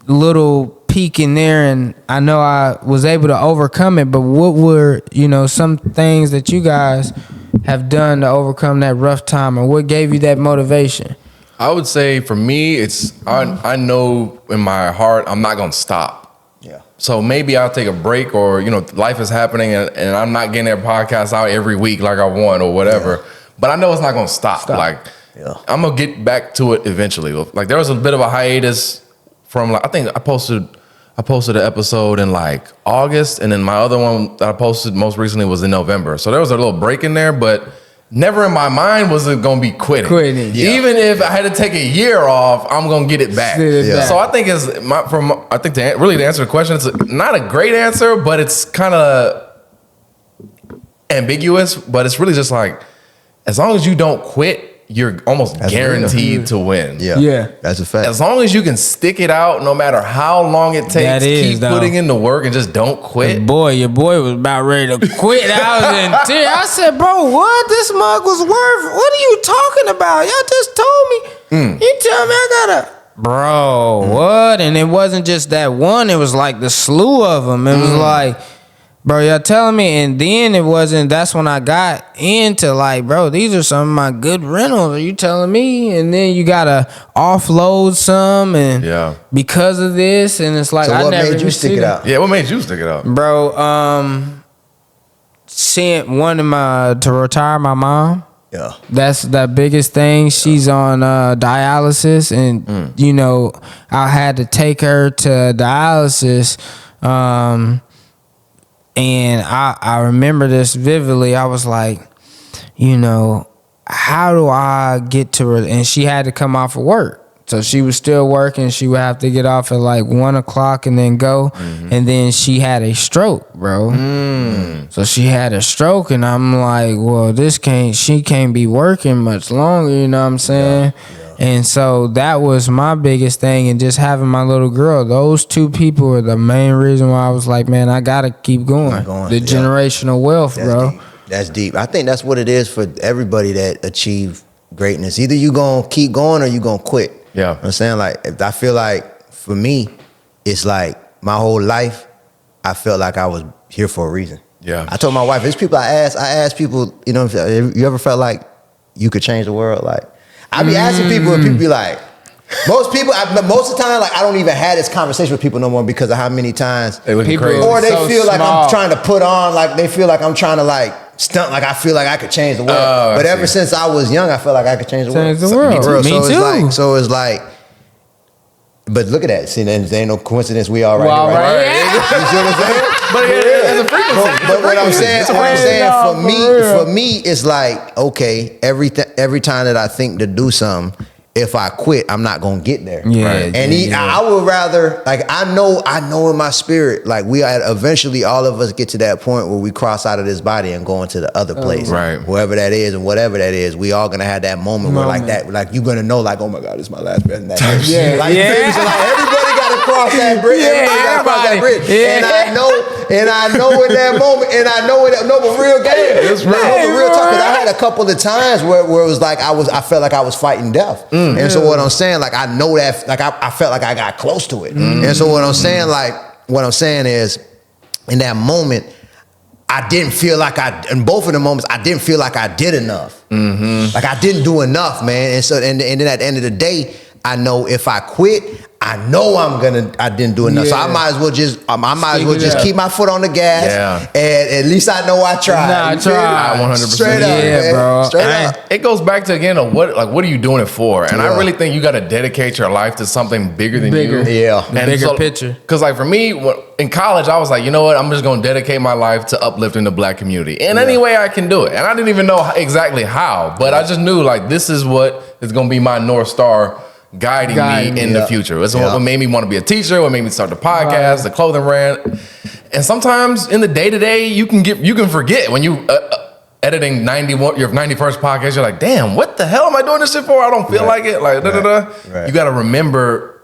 little peak in there, and I know I was able to overcome it. But what were, you know, some things that you guys have done to overcome that rough time, and what gave you that motivation? I would say for me, it's I know in my heart I'm not gonna stop. Yeah. So maybe I'll take a break, or you know, life is happening, and I'm not getting that podcast out every week like I want or whatever. Yeah. But I know it's not gonna stop. Like I'm gonna get back to it eventually. Like there was a bit of a hiatus from like I think I posted an episode in like August, and then my other one that I posted most recently was in November. So there was a little break in there, but never in my mind was it gonna be quitting. Yeah. Even if I had to take a year off, I'm gonna get it back. So I think to answer the question, it's not a great answer, but it's kind of ambiguous. But it's really just like, as long as you don't quit, you're almost guaranteed to win. Yeah. That's a fact. As long as you can stick it out, no matter how long it takes, keep putting in the work and just don't quit. Boy, your boy was about ready to quit. I was in tears. I said, bro, what? This mug was worth? What are you talking about? Y'all just told me. You tell me I gotta. Bro, what? And it wasn't just that one. It was like the slew of them. It was like, bro, y'all telling me, and then it wasn't, that's when I got into like, bro, these are some of my good rentals. Are you telling me? And then you gotta offload some, and because of this, and it's like, so I what never made you stick it out? Yeah, what made you stick it out? Bro, sent to retire my mom. Yeah. That's the biggest thing. She's on dialysis, and you know, I had to take her to dialysis. And I remember this vividly. I was like, you know, how do I get to her? And she had to come off of work. So she was still working. She would have to get off at like 1 o'clock and then go. And then she had a stroke, bro. So she had a stroke, and I'm like, well, she can't be working much longer, you know what I'm saying? And so that was my biggest thing, and just having my little girl. Those two people were the main reason why I was like, man, I gotta keep going. The generational wealth, bro. Deep. That's deep. I think that's what it is for everybody that achieve greatness. Either you gonna keep going or you gonna quit. You know what I'm saying? Like, I feel like for me, it's like my whole life, I felt like I was here for a reason. I told my wife, there's people I asked people, you know, you ever felt like you could change the world? Like, I be asking people, and people be like, most of the time, like, I don't even have this conversation with people no more because of how many times they look crazy. Or they feel like I'm trying to put on, like they feel like I'm trying to like stunt, like I feel like I could change the world. But ever since I was young, I felt like I could change the world. Me too. So it's like, but look at that. See, there ain't no coincidence. We all right here, right? You see what I'm saying? But what I'm saying, for me, it's like, okay, every time that I think to do something, if I quit, I'm not gonna get there. Yeah, Right. And I would rather, like, I know in my spirit, like, we are eventually all of us get to that point where we cross out of this body and go into the other place, Right. wherever that is and whatever that is. We all gonna have that moment where like that, like you're gonna know, like, oh my God, it's my last breath. Like, you feel me? So, like, everybody gotta cross that bridge. Everybody gotta cross that bridge. Yeah. And I know in that moment, but real game. But real talk, because I had a couple of times where it was like I felt like I was fighting death. And so what I'm saying, like, I know that, like, I felt like I got close to it. And so what I'm saying is, in that moment, I didn't feel like in both of the moments, I didn't feel like I did enough. Like, I didn't do enough, man. And so, and then at the end of the day, I know if I quit, I know I didn't do enough. So I might as well just keep my foot on the gas. Yeah. And at least I know I tried. Nah, I tried. 100%. Straight up, Yeah, man. bro. Straight up. It goes back to, again, of what are you doing it for? And I really think you got to dedicate your life to something bigger than you. Yeah. The bigger picture. Because, like, for me, in college, I was like, you know what? I'm just going to dedicate my life to uplifting the black community in any way I can do it. And I didn't even know exactly how, but I just knew, like, this is what is going to be my North Star guiding me in the future. It's what made me want to be a teacher, what made me start the podcast, the clothing brand. And sometimes in the day-to-day, you can forget when you editing your 91st podcast, you're like, damn, what the hell am I doing this shit for? I don't feel like it. Like, You got to remember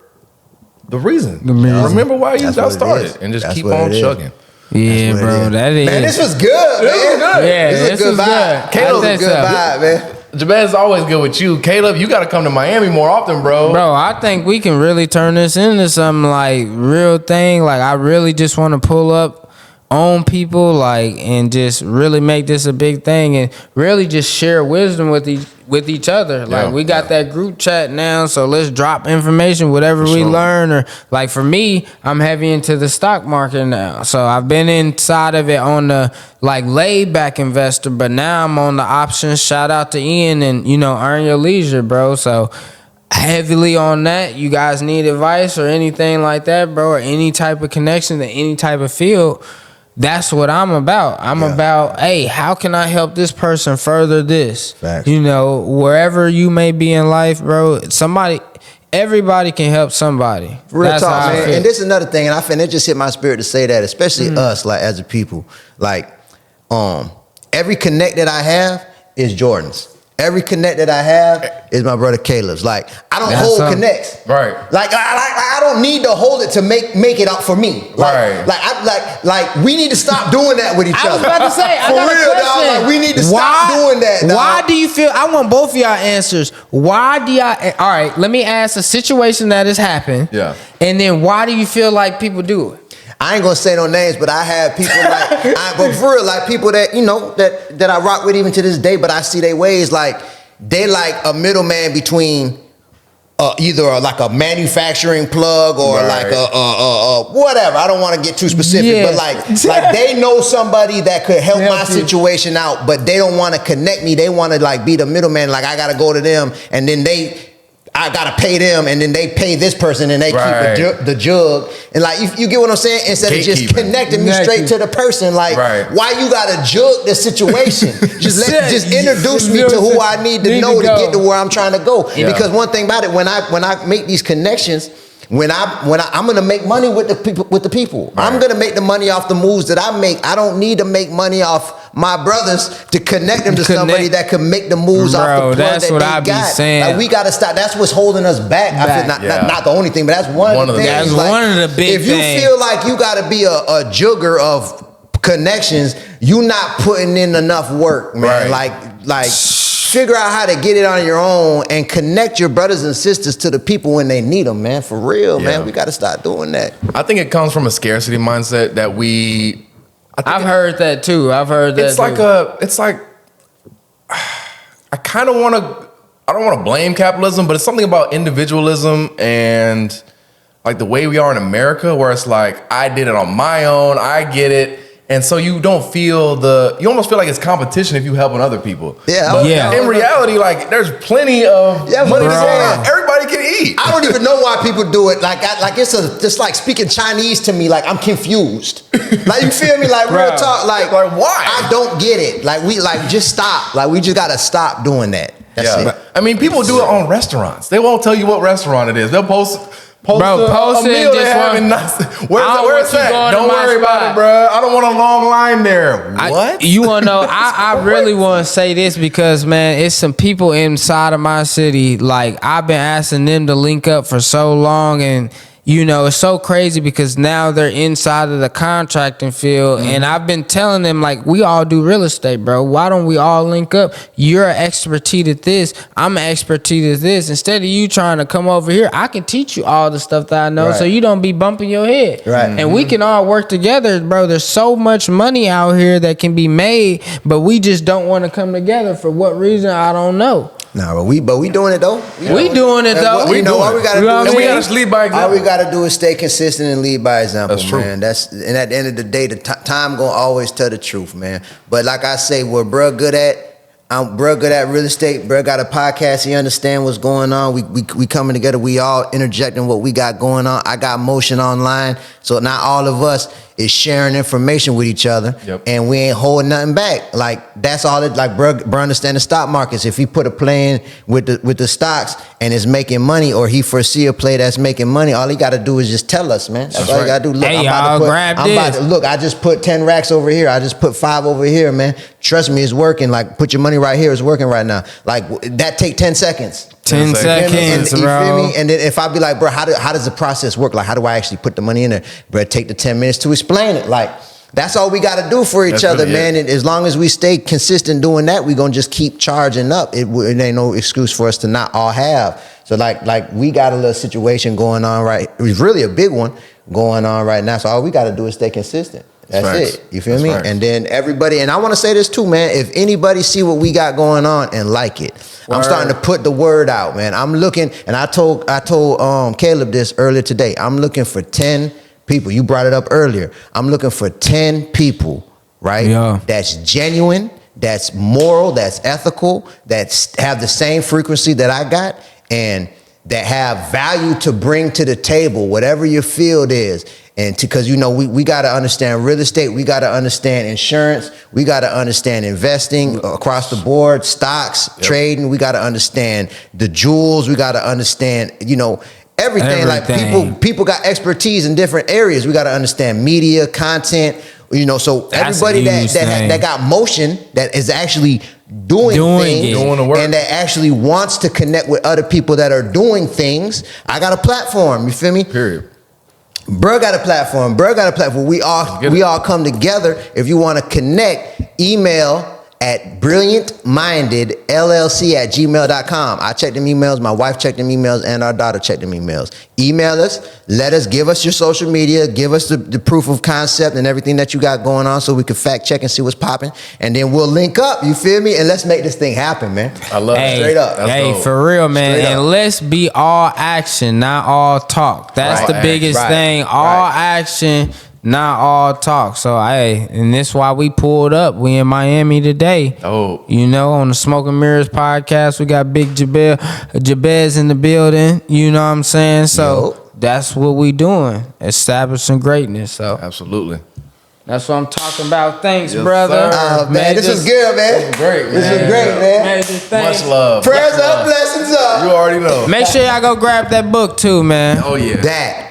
the reason. Remember why you got started and just keep on chugging. Yeah, bro, that is. Man, this was good, man. Yeah, this is a good vibe. Caleb's a good vibe, man. Jabez is always good with you. Caleb, you got to come to Miami more often, bro. Bro, I think we can really turn this into something like real thing. Like, I really just want to pull up on people, like, and just really make this a big thing and really just share wisdom with each other. Like, we got that group chat now, so let's drop information, whatever we learn. Or, like, for me, I'm heavy into the stock market now. So I've been inside of it on the, like, laid back investor, but now I'm on the options. Shout out to Ian and, Earn Your Leisure, bro. So heavily on that. You guys need advice or anything like that, bro, or any type of connection to any type of field. That's what I'm about. I'm about, hey, how can I help this person further this? Facts. Wherever you may be in life, bro, everybody can help somebody. Real talk, man. And this is another thing, and it just hit my spirit to say that, especially us, like, as a people. Like, every connect that I have is Jordan's. Every connect that I have is my brother Caleb's. Like, I don't hold connects. Right. Like, I don't need to hold it to make it up for me. Like, Right. Like we need to stop doing that with each other. I was about to say, I for got real, a question. dog. Like, we need to stop doing that, dog. Why do you feel? I want both of y'all answers. Why do y'all? All right, let me ask a situation that has happened. Yeah. And then why do you feel like people do it? I ain't gonna say no names, but I have people but for real, like, people that, that I rock with even to this day, but I see their ways, like, they like a middleman between either like a manufacturing plug or like a whatever. I don't want to get too specific, but like they know somebody that could help my situation out, but they don't want to connect me. They want to, like, be the middleman. Like, I gotta go to them, and then I gotta pay them, and then they pay this person, and they keep the jug. And, like, you get what I'm saying? Instead of just connecting me straight to the person, like, why you gotta jug the situation? just introduce me to who I need to know to get to where I'm trying to go. Yeah. Because one thing about it, when I make these connections, when I'm gonna make money with the people. Right. I'm gonna make the money off the moves that I make. I don't need to make money off my brothers to connect them to somebody that can make the moves off the plug that's that what they I got. be saying. Like, we gotta stop. That's what's holding us back. I feel not the only thing, but that's one of the things. That's like, one of the big things. If you feel like you gotta be a jugger of connections, you not putting in enough work, man. Like figure out how to get it on your own and connect your brothers and sisters to the people when they need them, man. For real, man. We got to start doing that. I think it comes from a scarcity mindset that I've heard that too. It's like I kind of want to, I don't want to blame capitalism, but it's something about individualism and, like, the way we are in America, where it's like, I did it on my own, I get it. And so you don't feel you almost feel like it's competition if you helping other people. Yeah. But in reality, like, there's plenty of money to go around. Everybody can eat. I don't even know why people do it. Like it's just like speaking Chinese to me. Like, I'm confused. Like, you feel me? Like, real talk. Like, why? I don't get it. Like, just stop. Like, we just gotta stop doing that. That's it. I mean, people do it on restaurants. They won't tell you what restaurant it is. They'll post Bro, post a it meal and they just having. Where's I don't where's want you that? going Don't to my worry about spot. it, bro. I don't want a long line there. What? You want to know? I really want to say this because, man, it's some people inside of my city. Like, I've been asking them to link up for so long, and you know, it's so crazy because now they're inside of the contracting field, and I've been telling them, like, we all do real estate, bro. Why don't we all link up? You're an expertise at this. I'm an expertise at this. Instead of you trying to come over here, I can teach you all the stuff that I know, so you don't be bumping your head. Right. And we can all work together, bro. There's so much money out here that can be made, but we just don't want to come together. For what reason? I don't know. Nah, but we doing it though. We doing it though. We know all we gotta do. And we gotta lead by example. All we gotta do is stay consistent and lead by example, That's true. man. And at the end of the day, the time gonna always tell the truth, man. But like I say, what bro good at, bro good at real estate. Bro got a podcast. He understand what's going on. We coming together. We all interjecting what we got going on. I got motion online, so not all of us is sharing information with each other, and we ain't holding nothing back. Like that's all it. Like bro understand the stock markets. If he put a play in with the stocks and is making money, or he foresee a play that's making money, all he got to do is just tell us, man. That's all you got to do. Look, Hey, I'm about to look. I just put 10 racks over here. I just put 5 over here, man. Trust me, it's working. Like put your money right here. It's working right now. Like that take 10 seconds. 10 seconds, and, bro. You feel me? And then if I be like, bro, how does the process work? Like, how do I actually put the money in there? Bro, take the 10 minutes to explain it. Like, that's all we got to do for each other, really, man. And as long as we stay consistent doing that, we're going to just keep charging up. It ain't no excuse for us to not all have. So like we got a little situation going on right. It was really a big one going on right now. So all we got to do is stay consistent. That's it. You feel me? And then everybody, and I want to say this too, man. If anybody see what we got going on and like it, I'm starting to put the word out, man. I'm looking, and I told Caleb this earlier today. I'm looking for 10 people. You brought it up earlier. I'm looking for 10 people, right? Yeah. That's genuine, that's moral, that's ethical, that's have the same frequency that I got, and that have value to bring to the table, whatever your field is. And because, you know, we got to understand real estate. We got to understand insurance. We got to understand investing across the board, stocks, trading. We got to understand the jewels. We got to understand, you know, everything. Like people got expertise in different areas. We got to understand media, content, you know, so everybody that got motion, that is actually doing things, and that actually wants to connect with other people that are doing things. I got a platform. You feel me? Period. Bro got a platform. We all come together. If you want to connect, email at brilliantmindedllc@gmail.com. I check them emails. My wife checked them emails, and our daughter checked them emails. Email us. Give us your social media. Give us the proof of concept and everything that you got going on, so we can fact check and see what's popping, and then we'll link up. You feel me? And let's make this thing happen, man. I love it. Straight up. Hey, for real, man. And let's be all action, not all talk. That's the biggest thing. All action, not all talk. So, hey, and this why we pulled up. We in Miami today. Oh. You know, on the Smoky Mirrors podcast, we got Big Jabez in the building. You know what I'm saying? So, that's what we doing. Establishing greatness. So, absolutely. That's what I'm talking about. Thanks, brother. Man, this was good, man. This was great, man. Much love. Prayers up, blessings up. You already know. Make sure y'all go grab that book too, man. Oh, yeah. That.